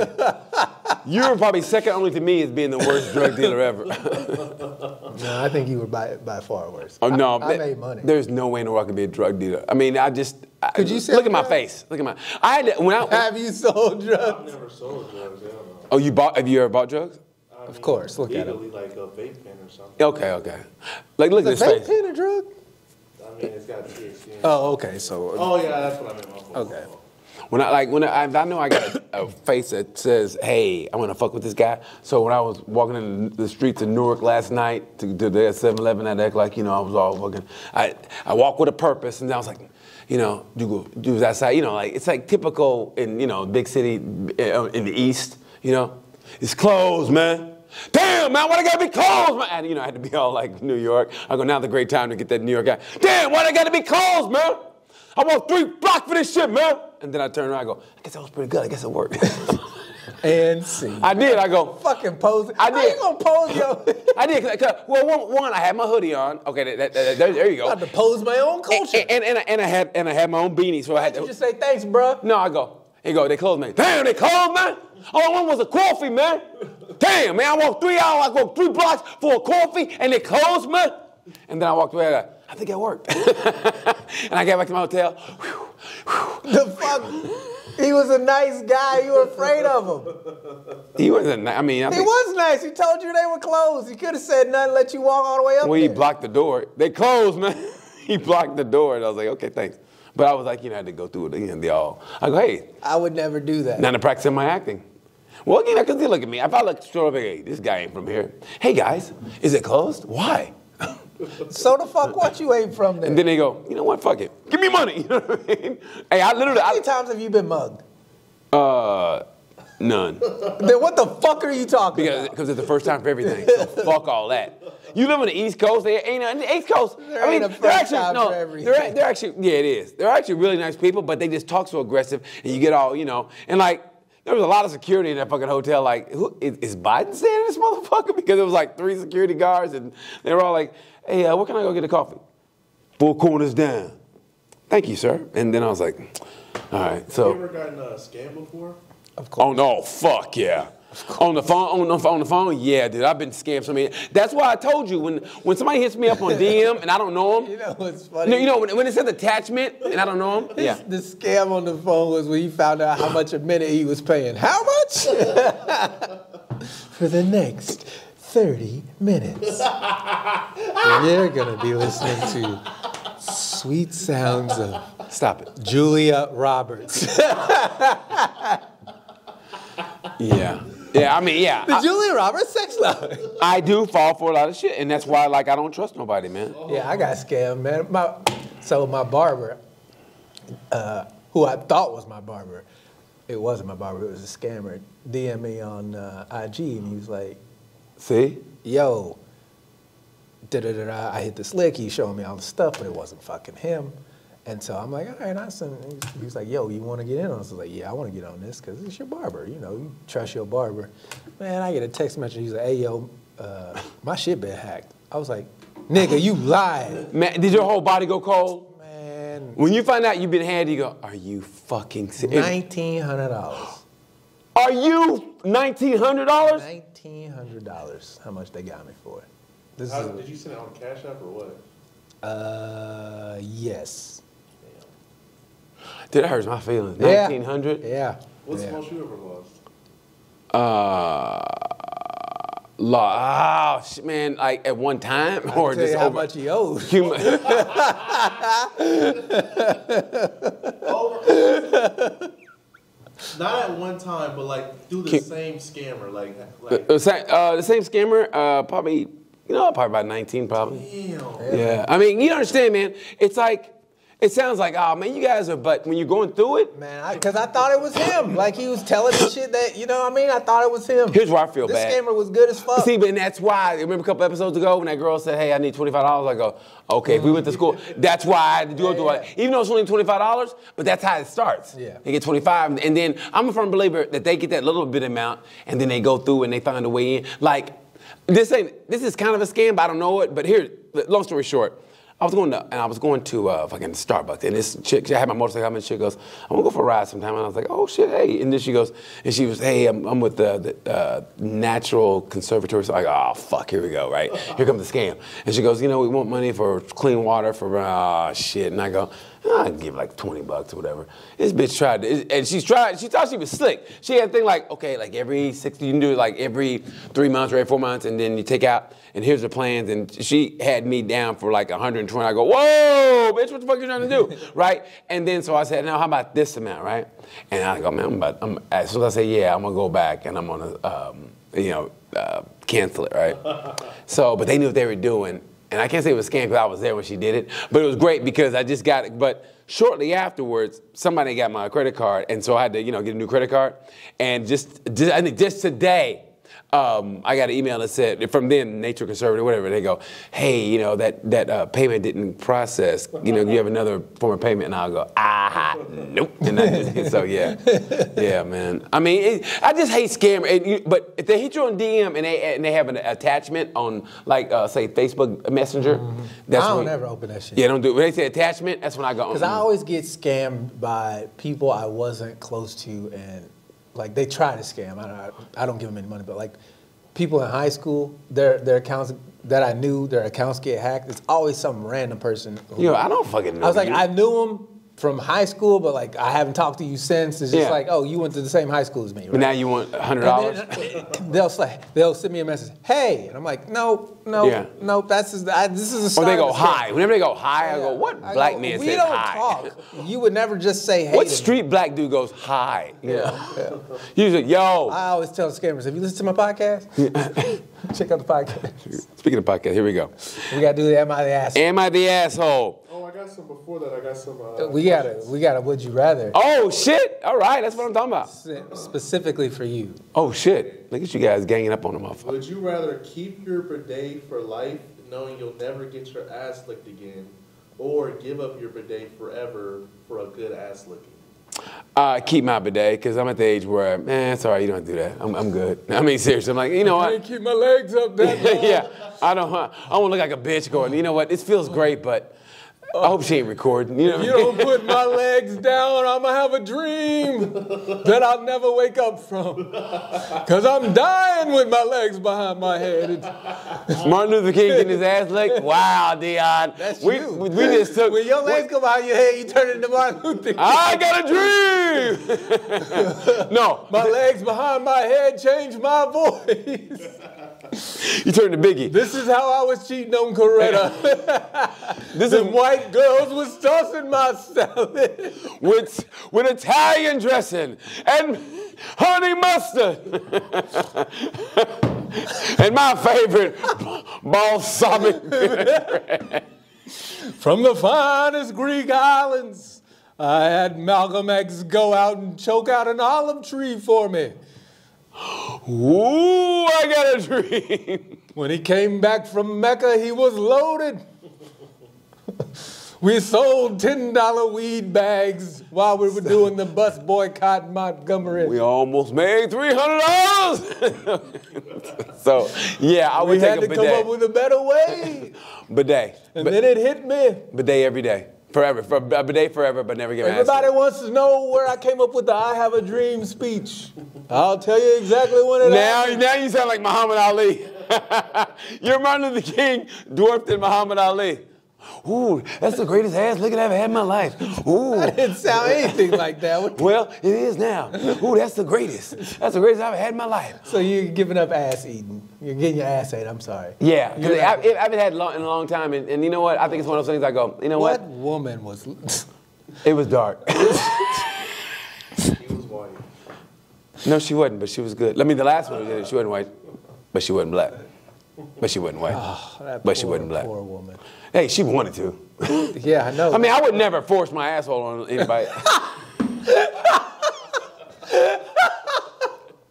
You were probably second only to me as being the worst drug dealer ever. No, I think you were by far worse. Oh no, I made money. There's no way in the world I could be a drug dealer. I mean, Could you sell look at my drugs? face? Look at my. I had to, when I. Have you sold I've drugs? never sold drugs, hell no. Oh, have you ever bought drugs? I Of mean, course, look at legally, like a vape pen or something. Okay. Like, look at Is a this vape face. pen a drug? I mean, it's got THC in it. Oh, okay. So, Oh, yeah, that's what I meant. My fault. okay. When I know I got a face that says, "Hey, I want to fuck with this guy." So when I was walking in the streets of Newark last night to the 7-Eleven, I'd act like, I was all fucking. I walk with a purpose, and I was like, dudes outside, like it's like typical in big city in the East, it's closed, man. Damn, man, why I gotta be closed, man? And, I had to be all like New York. I go, now's the great time to get that New York guy. Damn, why I gotta be closed, man? I want 3 blocks for this shit, man. And then I turn around, I go, I guess that was pretty good. I guess it worked. And see. I did. I go, Fucking pose. I How did. you gonna pose yo? I did. Well, one, I had my hoodie on. Okay, there you I go. had to pose my own culture. And I had my own beanie, so I had You to. just say thanks, bro. No, I go. They closed me. Damn, they closed, man. All I wanted was a coffee, man. Damn, man, I walked 3 hours. I walked 3 blocks for a coffee, and they closed, man. And then I walked away. I think it worked. And I got back to my hotel. The fuck? He was a nice guy. You were afraid of him. He wasn't. I mean, He was nice. He told you they were closed. He could have said nothing, let you walk all the way up Well, he there. blocked the door. They closed, man. He blocked the door, and I was like, okay, thanks. But I was like, I had to go through it again. I go, hey, I would never do that. now to practice my acting. Well, because they look at me. If I look straight up, hey, this guy ain't from here. Hey, guys, is it closed? Why? So the fuck what you ain't from there? And then they go, you know what? Fuck it. Give me money. You know what I mean? Hey, How many times have you been mugged? None. Then what the fuck are you talking about? Because it's the first time for everything. So fuck all that. You live on the East Coast. They ain't on the East Coast. There ain't a first time for everything. They're actually, yeah, it is. They're actually really nice people, but they just talk so aggressive, and you get all, and like, there was a lot of security in that fucking hotel. Like, is Biden staying in this motherfucker? Because it was like 3 security guards, and they were all like, hey, where can I go get a coffee? 4 corners down. Thank you, sir. And then I was like, all right. So. You ever gotten a scam before? Of course. Oh no, fuck yeah. On the phone, yeah, dude. I've been scammed so many. That's why I told you when somebody hits me up on DM and I don't know them. You know what's funny? When it says attachment and I don't know them. Yeah. The scam on the phone was when he found out how much a minute he was paying. How much? For the next 30 minutes. You're going to be listening to Sweet sounds of Stop it. Julia Roberts. Yeah. Yeah, I mean, yeah. The Julia Roberts sex life. I do fall for a lot of shit, and that's why, like, I don't trust nobody, man. Yeah, I got scammed, man. My barber, who I thought was my barber, it wasn't my barber, it was a scammer, DM me on IG, and he was like, See? yo, da-da-da-da, I hit this lick, he's showing me all the stuff, but it wasn't fucking him. And so I'm like, all right, awesome. He was like, yo, you want to get in on this? I was like, yeah, I want to get on this because it's your barber. You know, you trust your barber. Man, I get a text message. He's like, hey, yo, my shit been hacked. I was like, nigga, you lied. Man, did your whole body go cold? Man. When you find out you've been hacked, you go, are you fucking serious? $1,900. Are you $1,900? $1,900. How much they got me for it. Did you send it on Cash App or what? Yes. Dude, that hurts my feelings. Yeah. 1,900? Yeah. What's the most you ever lost? Shit, man, like at one time I'll or tell just you how over? much he owed. Not at one time, but like through the same scammer, like The same scammer, probably about 19, probably. damn. Yeah. I mean, you understand, man. It's like, it sounds like, oh, man, you guys are, but when you're going through it. Man, because I thought it was him. Like, he was telling me shit that, you know what I mean? I thought it was him. Here's where I feel this bad. This scammer was good as fuck. See, but that's why, remember a couple episodes ago when that girl said, hey, I need $25? I go, okay, if we went to school, that's why I had to do it. Yeah. Even though it's only $25, but that's how it starts. Yeah. They get 25, and then I'm a firm believer that they get that little bit amount, and then they go through and they find a way in. Like, this is kind of a scam, but I don't know it. But here, long story short, I was going to fucking Starbucks, and this chick, I had my motorcycle, and the chick goes, I'm gonna go for a ride sometime, and I was like, oh shit, hey, and then she was, hey, I'm with the Natural Conservatory, so I go, oh fuck, here we go, right? Here comes the scam, and she goes, we want money for clean water for shit, and I go, I can give like $20 or whatever. This bitch tried to, and she thought she was slick. She had a thing like, okay, like every 60, you can do it like every 3 months or every 4 months, and then you take out, and here's the plans, and she had me down for like 120. I go, whoa, bitch, what the fuck you trying to do, right? And then so I said, now how about this amount, right? And I go, man, as soon as I say, yeah, I'm gonna go back, and I'm gonna, cancel it, right? So, but they knew what they were doing. And I can't say it was a scam because I was there when she did it, but it was great because I just got it. But shortly afterwards, somebody got my credit card, and so I had to, get a new credit card. And I think just today, I got an email that said, from them, Nature Conservative, whatever, they go, hey, that payment didn't process. You have another form of payment, and I'll go, nope. And so yeah, yeah, man. I mean, I just hate scam. But if they hit you on DM and they have an attachment on, like, say, Facebook Messenger, that's I don't when, ever open that shit. Yeah, don't do it. When they say attachment, that's when I go. Because I always get scammed by people I wasn't close to, and like they try to scam. I don't give them any money, but like people in high school, their accounts that I knew, their accounts get hacked. It's always some random person. I don't fucking know. I was like, you. I knew him from high school, but like I haven't talked to you since. It's just like, oh, you went to the same high school as me, right? But now you want $100? They'll send me a message, hey, and I'm like, no, this is a sign. Or they go of scam. hi. Whenever they go hi, I go, what black man says hi? We don't talk. You would never just say hey. What to me. street black dude goes hi? Yeah. Usually, yo. I always tell scammers, have you listened to my podcast? Check out the podcast. Speaking of podcast, here we go. We gotta do the Am I the Asshole? Am I the asshole? Oh, I got some before that. I got some. We gotta Would You Rather. Oh shit! All right, that's what I'm talking about. Specifically for you. Oh shit! Look at you guys ganging up on the motherfucker. Would you rather keep your bidet for life, knowing you'll never get your ass licked again, or give up your bidet forever for a good ass licking? Keep my bidet because I'm at the age where, man, it's all right, you don't have to do that. I'm good. I mean, seriously, I'm like, you know I what? can't keep my legs up that long. Yeah, I don't want to look like a bitch going, you know what? This feels great, but I hope she ain't recording. You know? If you don't put my legs down, I'm gonna have a dream that I'll never wake up from. Cause I'm dying with my legs behind my head. Martin Luther King getting his ass licked? Wow, Dion. That's we, you. We just took. When your legs go behind your head, you turn into Martin Luther King. I got a dream. No. My legs behind my head change my voice. You turned to Biggie. This is how I was cheating on Coretta. This The is white girls was tossing my salad. with Italian dressing and honey mustard. And my favorite, balsamic vinaigrette. From the finest Greek islands, I had Malcolm X go out and choke out an olive tree for me. Ooh, I got a dream. When he came back from Mecca, he was loaded. We sold $10 weed bags while we were doing the bus boycott in Montgomery. We almost made $300. So, yeah, I would We had take a to come up bidet. with a better way. Bidet. And then it hit me. Bidet every day. Forever. A bidet forever, but never get an Everybody accident. wants to know where I came up with the I Have a Dream speech. I'll tell you exactly when it happened. Now you sound like Muhammad Ali. You're Martin Luther King, dwarfed in Muhammad Ali. Ooh, that's the greatest ass licking I've ever had in my life. Ooh. I didn't sound anything like that. Well, it is now. Ooh, that's the greatest. That's the greatest I've ever had in my life. So you're giving up ass eating. You're getting your ass ate, I'm sorry. Yeah, because You're I right. haven't had it in a long time, and you know what? I think it's one of those things I go, you know What what? woman was... It was dark. He was white. No, she wasn't, but she was good. I mean, the last one, she wasn't white, but she wasn't black. But she wasn't white. That But she poor, wasn't black. Poor woman. Hey, she wanted to. Yeah, I know. I mean, I would never force my asshole on anybody.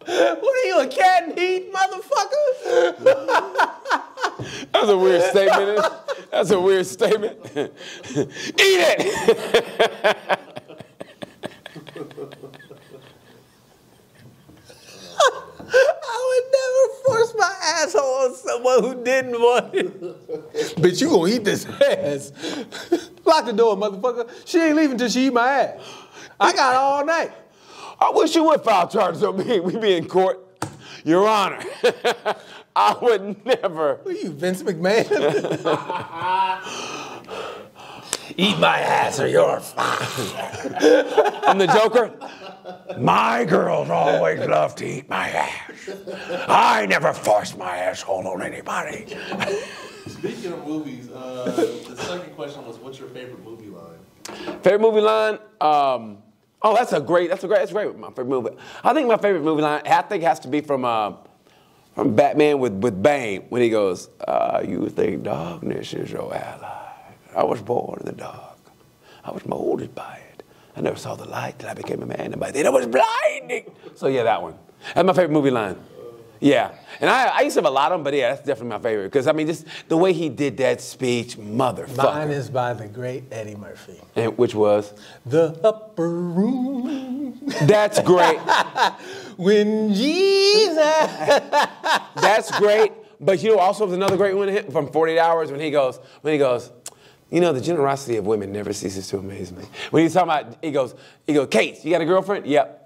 What are you, a cat and heat, motherfucker? That's a weird statement. That's a weird statement. Eat it! I would never force my asshole on someone who didn't want it. Bitch, you gonna eat this ass. Lock the door, motherfucker. She ain't leaving till she eat my ass. I got all night. I wish you would file charges on me. We be in court. Your Honor, I would never. Who are you, Vince McMahon? Eat my ass or you're fired. I'm the Joker. My girls always love to eat my ass. I never force my asshole on anybody. Speaking of movies, the second question was, what's your favorite movie line? Favorite movie line? That's great. My favorite movie. I think my favorite movie line, has to be from Batman with Bane when he goes, "You think darkness is your ally? I was born in the dark. I was molded by it. I never saw the light till I became a man, and by then I was blinding." So yeah, that one. That's my favorite movie line. Yeah, and I used to have a lot of them, but yeah, that's definitely my favorite because I mean, just the way he did that speech, motherfucker. Mine is by the great Eddie Murphy. And which was? The upper room. That's great. When Jesus. That's great. But you know, also was another great one from 48 Hours when he goes, you know, the generosity of women never ceases to amaze me. When he's talking about, he goes, Kate, you got a girlfriend? Yep.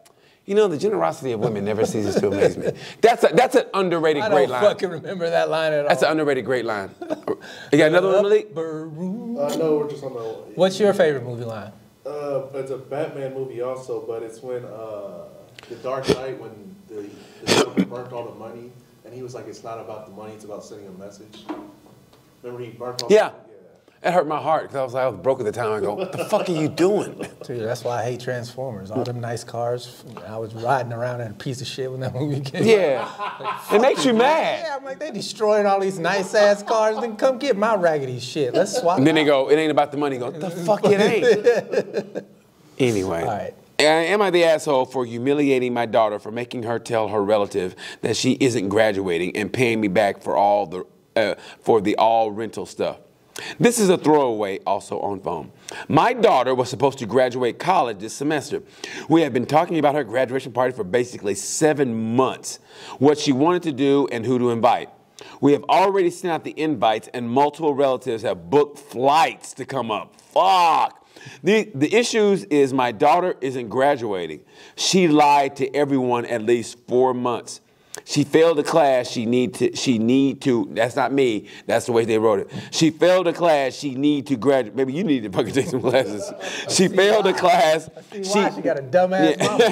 You know, the generosity of women never ceases to amaze me. That's an underrated great line. I don't fucking remember that line at all. That's an underrated great line. You got another one, Malik? Upper room. No, we're just on the... What's your favorite movie line? It's a Batman movie also, but it's when The Dark Knight, when the Joker burnt all the money, and he was like, "It's not about the money, it's about sending a message." Remember he burnt all Yeah. the money? It hurt my heart because I was broke at the time. I go, what the fuck are you doing? Dude, that's why I hate Transformers. All them nice cars. I was riding around in a piece of shit when that movie came out. Yeah. It makes you mad. Yeah, I'm like, they destroying all these nice ass cars. Then come get my raggedy shit. Let's swap. And then they go, it ain't about the money. Go, the fuck it ain't. Anyway. All right. Am I the asshole for humiliating my daughter for making her tell her relative that she isn't graduating and paying me back for all the all rental stuff? This is a throwaway also on phone. My daughter was supposed to graduate college this semester. We have been talking about her graduation party for basically 7 months, what she wanted to do and who to invite. We have already sent out the invites and multiple relatives have booked flights to come up. Fuck. The issues is my daughter isn't graduating. She lied to everyone at least 4 months. She failed a class she need to, that's not me, that's the way they wrote it. She failed a class she need to graduate. Maybe you need to fucking take some classes. She failed a class. She got a dumbass mama.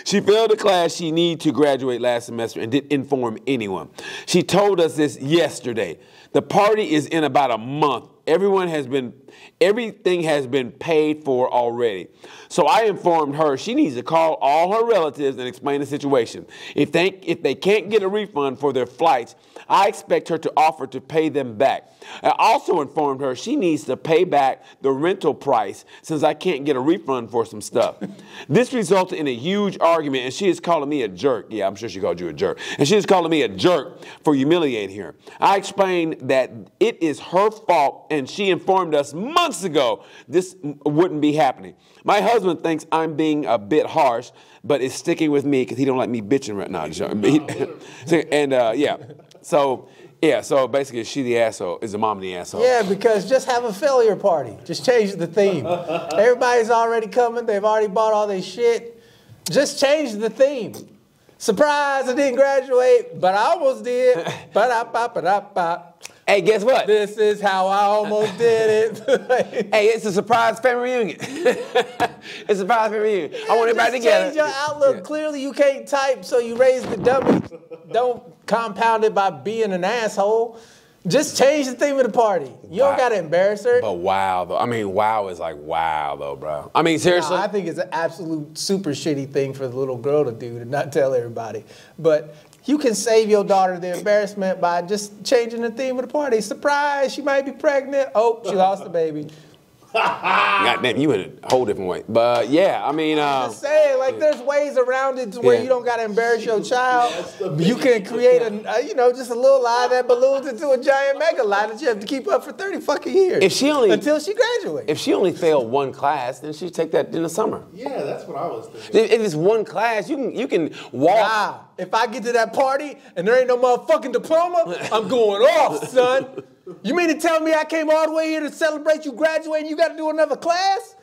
She failed a class she needed to graduate last semester and didn't inform anyone. She told us this yesterday. The party is in about a month. Everything has been paid for already. So I informed her she needs to call all her relatives and explain the situation. If they can't get a refund for their flights, I expect her to offer to pay them back. I also informed her she needs to pay back the rental price since I can't get a refund for some stuff. This resulted in a huge argument, and she is calling me a jerk. Yeah, I'm sure she called you a jerk. And she is calling me a jerk for humiliating her. I explained that it is her fault, and she informed us months ago this wouldn't be happening. My husband thinks I'm being a bit harsh, but is sticking with me because he don't like me bitching right now. So basically, she the asshole, is the mom the asshole. Yeah, because just have a failure party. Just change the theme. Everybody's already coming. They've already bought all their shit. Just change the theme. Surprise, I didn't graduate, but I almost did. Ba-da-ba-ba-da-ba. Hey, guess what? This is how I almost did it. Hey, it's a surprise family reunion. It's a surprise family reunion. I want everybody together. Change your outlook. Yeah. Clearly, you can't type, so you raise the dummy. Don't compound it by being an asshole. Just change the theme of the party. You don't got to embarrass her. But wow, though. I mean, wow is like wow, though, bro. I mean, seriously. No, I think it's an absolute super shitty thing for the little girl to do, to not tell everybody. But you can save your daughter the embarrassment by just changing the theme of the party. Surprise, she might be pregnant. Oh, she lost the baby. Goddamn, you in a whole different way. But yeah, I mean, I'm just saying, like, there's ways around it to where you don't gotta embarrass your child. You can create just a little lie that balloons into a giant mega lie that you have to keep up for 30 fucking years. Until she graduates. If she only failed one class, then she'd take that in the summer. Yeah, that's what I was thinking. If it's one class, you can walk. Nah, if I get to that party and there ain't no motherfucking diploma, I'm going off, son. You mean to tell me I came all the way here to celebrate you graduating, you got to do another class?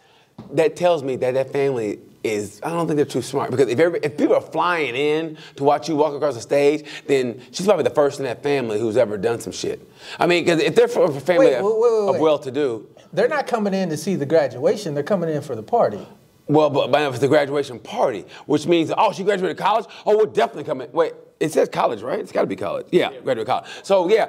That tells me that family is, I don't think they're too smart. Because if people are flying in to watch you walk across the stage, then she's probably the first in that family who's ever done some shit. I mean, because if they're from a family of well-to-do. They're not coming in to see the graduation, they're coming in for the party. Well, but if it's the graduation party, which means, oh, she graduated college? Oh, we're definitely coming. Wait, it says college, right? It's got to be college. Yeah, graduate college. So, yeah,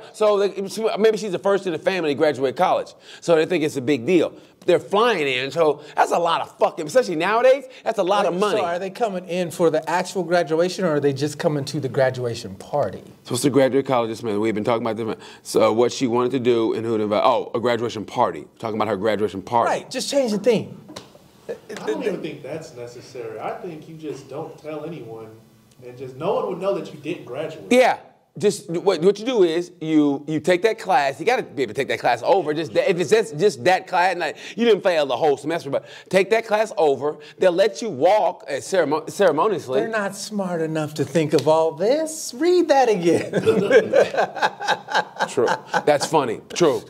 maybe she's the first in the family to graduate college. So they think it's a big deal. They're flying in, so that's a lot of fucking, especially nowadays, that's a lot of money. So are they coming in for the actual graduation, or are they just coming to the graduation party? Supposed to graduate college this month. We've been talking about this. So what she wanted to do and who to invite. Oh, a graduation party. Talking about her graduation party. Right, just change the theme. I don't even think that's necessary. I think you just don't tell anyone, and just no one would know that you didn't graduate. Yeah. Just what you do is you take that class. You got to be able to take that class over. If it's just that class, and you didn't fail the whole semester, but take that class over. They'll let you walk ceremoniously. They're not smart enough to think of all this. Read that again. True. That's funny. True.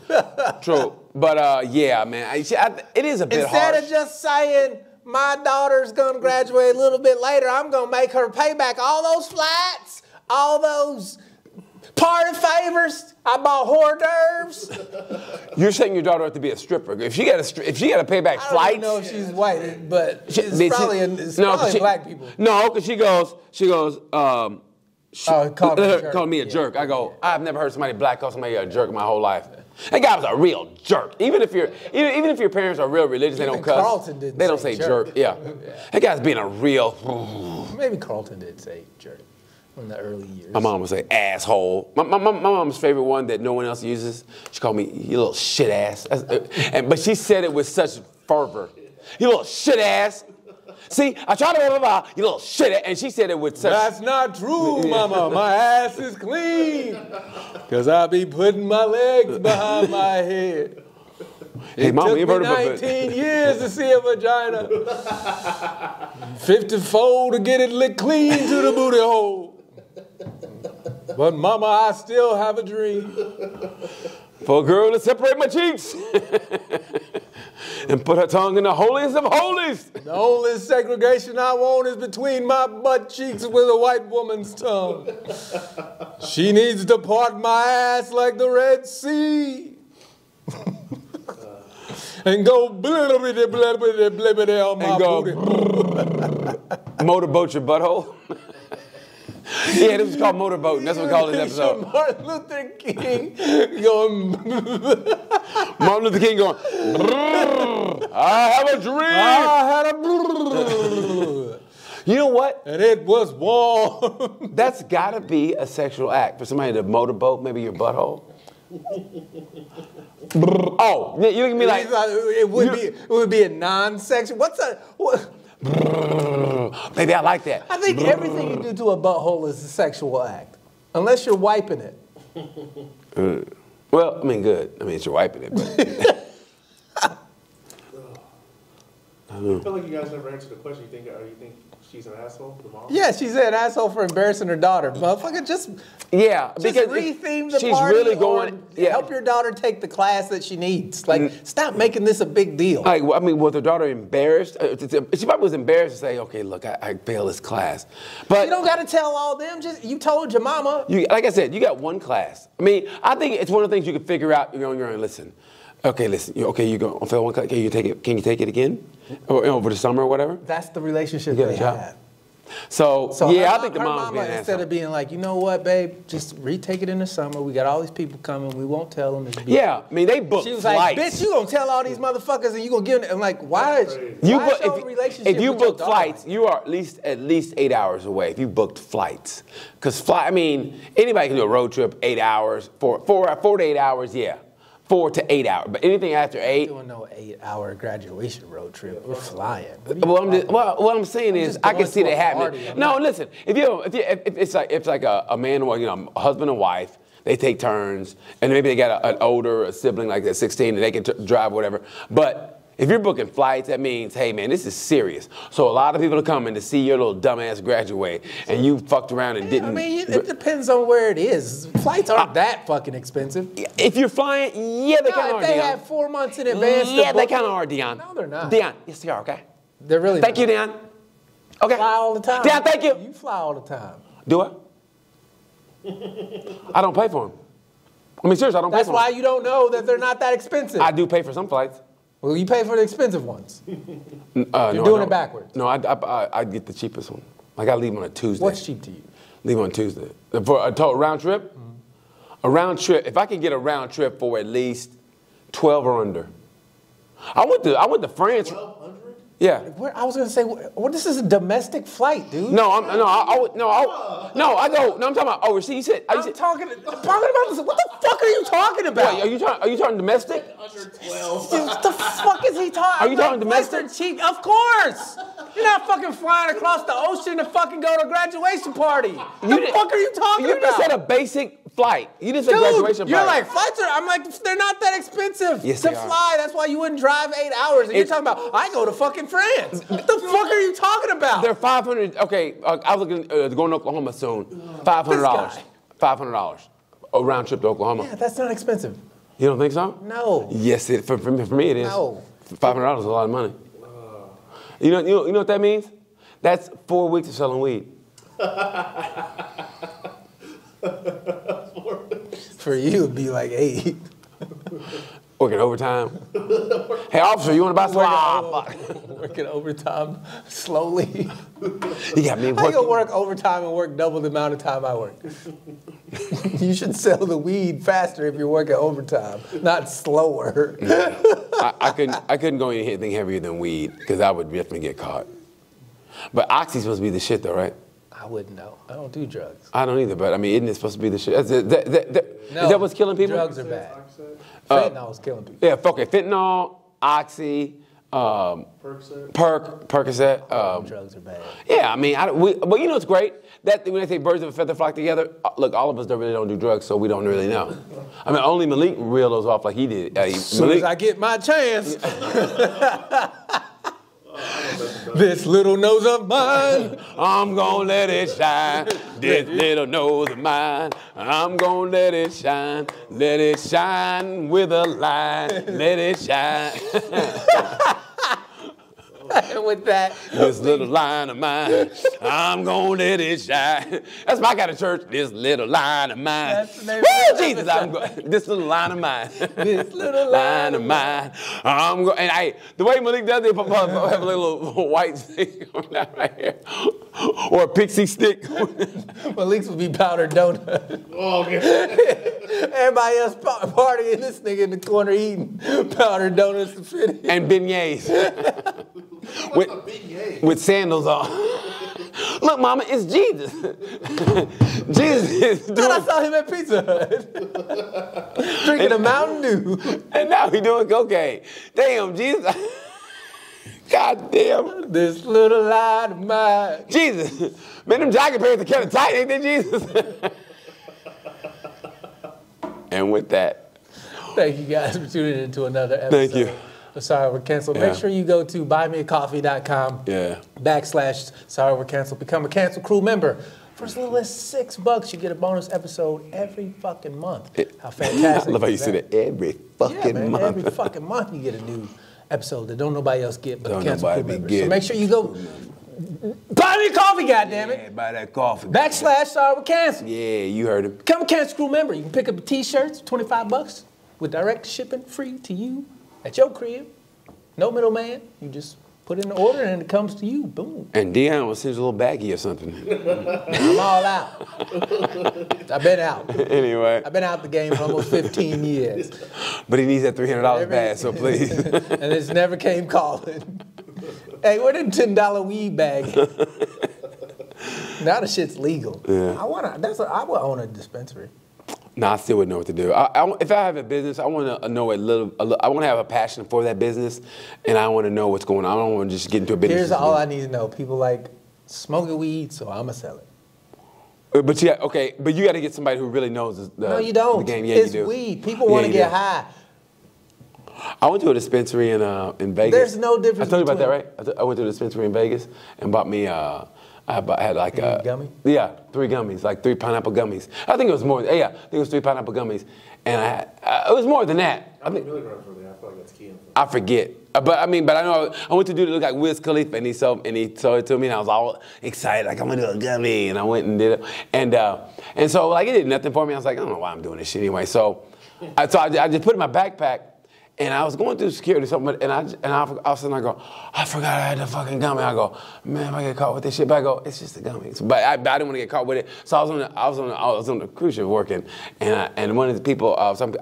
But yeah, man, it is a bit Instead harsh. of just saying, my daughter's going to graduate a little bit later, I'm going to make her pay back all those flights, all those party favors. I bought hors d'oeuvres. You're setting your daughter up to be a stripper. If she got to pay back flights. I don't know if she's white, but it's probably black people. No, because she goes. Called me a jerk. I go, I've never heard somebody black call somebody a jerk my whole life. That guy was a real jerk. Even if your parents are real religious, they don't cuss. Carlton didn't they don't say jerk. Yeah. That guy's being a real. Maybe Carlton did say jerk in the early years. My mom would say asshole. My mom's favorite one that no one else uses. She called me you little shit ass. But she said it with such fervor. You little shit ass. See, I tried to blah, blah, blah, you little shit. And she said it with such... That's not true, mama. My ass is clean. Because I be putting my legs behind my head. Hey, mama, it took me 19 years to see a vagina. 54 to get it licked clean to the booty hole. But mama, I still have a dream. For a girl to separate my cheeks. And put her tongue in the holiest of holies. The only segregation I want is between my butt cheeks with a white woman's tongue. She needs to part my ass like the Red Sea. And go blibbity blibbity blibbity on my booty. Motorboat your butthole? Yeah, this was called Motorboating. That's what we call this episode. Martin Luther King going. Martin Luther King going, I have a dream. I had a. You know what? And it was warm. That's got to be a sexual act for somebody to motorboat maybe your butthole. Oh, you look at me like it would be a non-sexual. What's a? What? Maybe I like that. I think everything you do to a butthole is a sexual act, unless you're wiping it. Well, I mean, good. I mean, it's you're wiping it, but. I feel like you guys never answered the question. You think she's an asshole, the mom? Yeah, she's an asshole for embarrassing her daughter. Motherfucker, just because retheme the she's party really going. or help your daughter take the class that she needs. Like, stop making this a big deal. Like, I mean, was her daughter embarrassed? She probably was embarrassed to say, "Okay, look, I failed this class." But you don't got to tell all them. Just you told your mama. Like I said, you got one class. I mean, I think it's one of the things you can figure out. You're on your own. Listen. Okay, listen. You go on fail one class. Can you take it? Can you take it again, or over the summer or whatever? That's the relationship You get they a job. have. So her I think the her mom's mama, being an instead asshole. of being like, you know what, babe, just retake it in the summer. We got all these people coming. We won't tell them. Yeah, I mean, they booked She was flights. like, bitch, you gonna tell all these motherfuckers and you gonna give them. I'm like, why? If you book flights, you are at least 8 hours away. If you booked flights, because I mean, anybody can do a road trip 8 hours, 4 to 8 hours, yeah. 4 to 8 hours, but anything after 8. Doing no 8-hour graduation road trip. We're flying. What I'm saying is, I can see that happening. Party. No, listen. If it's like a man or a husband and wife, they take turns, and maybe they got an older sibling like that, 16, and they can drive whatever. But if you're booking flights, that means, hey man, this is serious. So a lot of people are coming to see your little dumbass graduate, and you fucked around and didn't. I mean, it depends on where it is. Flights aren't that fucking expensive. If you're flying, yeah, they kind of are. If they Dion. have 4 months in advance. Yeah, they kind of are, Dion. No, they're not. Dion, yes, they are. Okay. They're really. Thank you, Dion. Okay. Fly all the time. Dion, thank you. You fly all the time. Do I? I don't pay for them. I mean, seriously, I don't pay That's for why them. you don't know that they're not that expensive. I do pay for some flights. Well, you pay for the expensive ones. You're doing it backwards. No, I get the cheapest one. Like I leave on a Tuesday. What's cheap to you? Leave on Tuesday. For a total round trip? A round trip, if I can get a round trip for at least 12 or under. I went to France. 1,200? Yeah. I was gonna say, well, this is a domestic flight, dude. No, I'm talking about overseas. I'm talking about this. What the fuck are you talking about? Wait, are you talking domestic? Under 12. Dude, what the fuck is he talking? Are you talking Flights domestic? are cheap, of course. You're not fucking flying across the ocean to fucking go to a graduation party. What the fuck are you talking about? You just said a basic flight. You just said Dude, graduation you're flight. like, flights are, I'm like, they're not that expensive Yes, to they are. fly. That's why you wouldn't drive 8 hours. And you're talking about, I go to fucking France. What the fuck are you talking about? They're $500. Okay, I was looking going to Oklahoma soon. $500. This $500. A round trip to Oklahoma. Yeah, that's not expensive. You don't think so? No. Yes, for me it is. No. $500 is a lot of money. You know what that means? That's 4 weeks of selling weed. For you, it'd be like 8. Working overtime. Hey, officer, you want to buy some? Working overtime slowly. You got me I working. go work overtime and work double the amount of time I work. You should sell the weed faster if you're working overtime, not slower. I couldn't go anything heavier than weed because I would definitely get caught. But Oxy's supposed to be the shit, though, right? I wouldn't know. I don't do drugs. I don't either, but I mean, isn't it supposed to be the shit? Is that what's killing people? Drugs are bad. Fentanyl is killing people. Yeah, okay. Fentanyl, Oxy, Percocet. Percocet. Drugs are bad. Yeah, I mean, but you know what's great? That when they say birds of a feather flock together, look, all of us really don't do drugs, so we don't really know. I mean, only Malik reeled those off like he did. As soon as I get my chance. This little nose of mine. I'm gonna let it shine. This little nose of mine. I'm gonna let it shine. Let it shine with a line. Let it shine. And with that, This little line of mine, I'm gonna let it shine. That's my kind of church. This little line of mine. That's the name Woo, of the Jesus, I'm going. This little line of mine. This little line of mine. I'm going. And the way Malik does it, he'll have a little white stick on that right here, or a pixie stick. Malik's would be powdered donut. Oh, okay. Everybody else partying, this nigga in the corner eating powdered donuts and fit in. And beignets. What's a beignet? With sandals on. Look, Mama, it's Jesus. Jesus is Then doing. I saw him at Pizza Hut drinking a Mountain Dew. And now he doing cocaine. Damn, Jesus. God damn. This little line of mine. Jesus. Man, them jogging pants are kind of tight, ain't they, Jesus? And with that, Thank you guys for tuning in to another episode. Thank you. of Sorry We're Canceled. Yeah. Make sure you go to buymeacoffee.com yeah. / Sorry We're Canceled. Become a Cancel Crew member. For as little as $6, you get a bonus episode every fucking month. How fantastic I love how you is say that every fucking Yeah, man, month. every fucking month you get a new episode that don't nobody else get but Don't the Cancel nobody Crew be members. So getting. make sure you go buy me a coffee, goddammit. Yeah, buy that coffee. / Sorry We're Canceled. Yeah, you heard him. Become a Cancel Crew member. You can pick up t-shirts, $25 with direct shipping free to you at your crib. No middleman. You just put in the order and it comes to you. Boom. And Dion will send you a little baggie or something. I'm all out. I've been out. Anyway, I've been out the game for almost 15 years. but he needs that $300 Every- bag, so please. And it's never came calling. Hey, where did $10 weed bag? Now the shit's legal. Yeah. I would own a dispensary. No, I still wouldn't know what to do. If I have a business, I want to know I want to have a passion for that business, and I want to know what's going on. I don't want to just get into a business. Here's all I need to know. People like smoking weed, so I'ma sell it. But you got to get somebody who really knows the No, you don't. the game. Yeah, It's you do. weed. People Yeah, want to you get do. high. I went to a dispensary in Vegas. There's no difference I told you about that, between- right? I went to a dispensary in Vegas and bought me. I had like You need a gummy? Yeah, 3 gummies, like 3 pineapple gummies. I think it was more. Yeah, I think it was 3 pineapple gummies, and it was more than that. How many milligrams were there? I feel like that's key. I forget. But I know I went to do it look like Wiz Khalifa, and he sold it to me, and I was all excited, like I'm gonna do a gummy, and I went and did it, and so like it did nothing for me. I was like, I don't know why I'm doing this shit anyway. So I just put it in my backpack, and I was going through security or something, and all of a sudden I go, I forgot I had the fucking gummy. I go, man, if I get caught with this shit, but I go, it's just a gummy. But I didn't want to get caught with it, so I was on the cruise ship working, and one of the people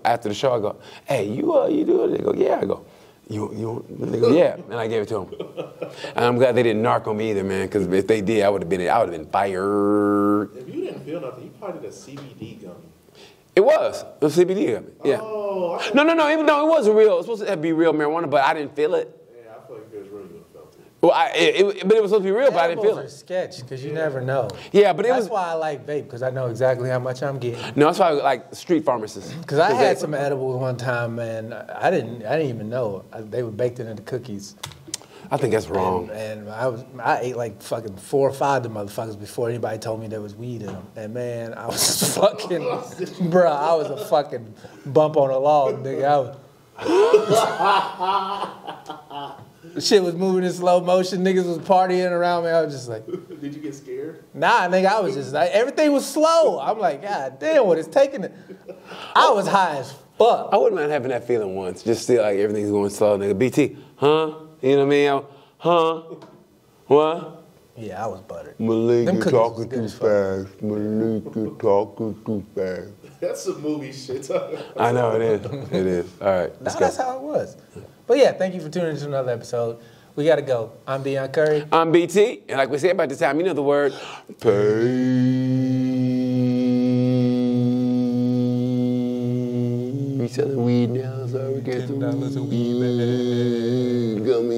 after the show, I go, hey, you do it? They go, yeah. I go, you? They go, yeah, and I gave it to them. And I'm glad they didn't narc on me either, man, because if they did, I would have been fired. If you didn't feel nothing, you probably did a CBD gummy. It was CBD gummy, yeah. Oh, I No, even though it wasn't real, it was supposed to be real marijuana, but I didn't feel it. Yeah, I feel like if it was real, you would have felt it. Well, but it was supposed to be real, but I didn't feel Edibles are it. sketch because you never know. Yeah, but it That's was. why I like vape because I know exactly how much I'm getting. No, that's why I like street pharmacists. Because I had some edibles one time, and I didn't even know they were baked into cookies. I think that's wrong. And I ate like fucking 4 or 5 of the motherfuckers before anybody told me there was weed in them. And man, I was fucking, bruh, I was a fucking bump on a log, nigga. The shit was moving in slow motion. Niggas was partying around me. I was just like, Did you get scared? nah, nigga, I was just like, everything was slow. I'm like, God damn, what it's taking it. I was high as fuck. I wouldn't mind having that feeling once. Just feel like everything's going slow, nigga. BT, huh? You know what I mean? Huh? What? Yeah, I was buttered. Malik, Them you're cookies was talking good too as fuck. fast. Malik, you're talking too fast. That's some movie shit. I know, it is. It is. All right, No, let's go. that's how it was. But yeah, thank you for tuning in to another episode. We got to go. I'm Dion Curry. I'm BT, and like we said about this time, you know the word. Peace. We selling weed now, so we get some $10 a weed, man. gummy.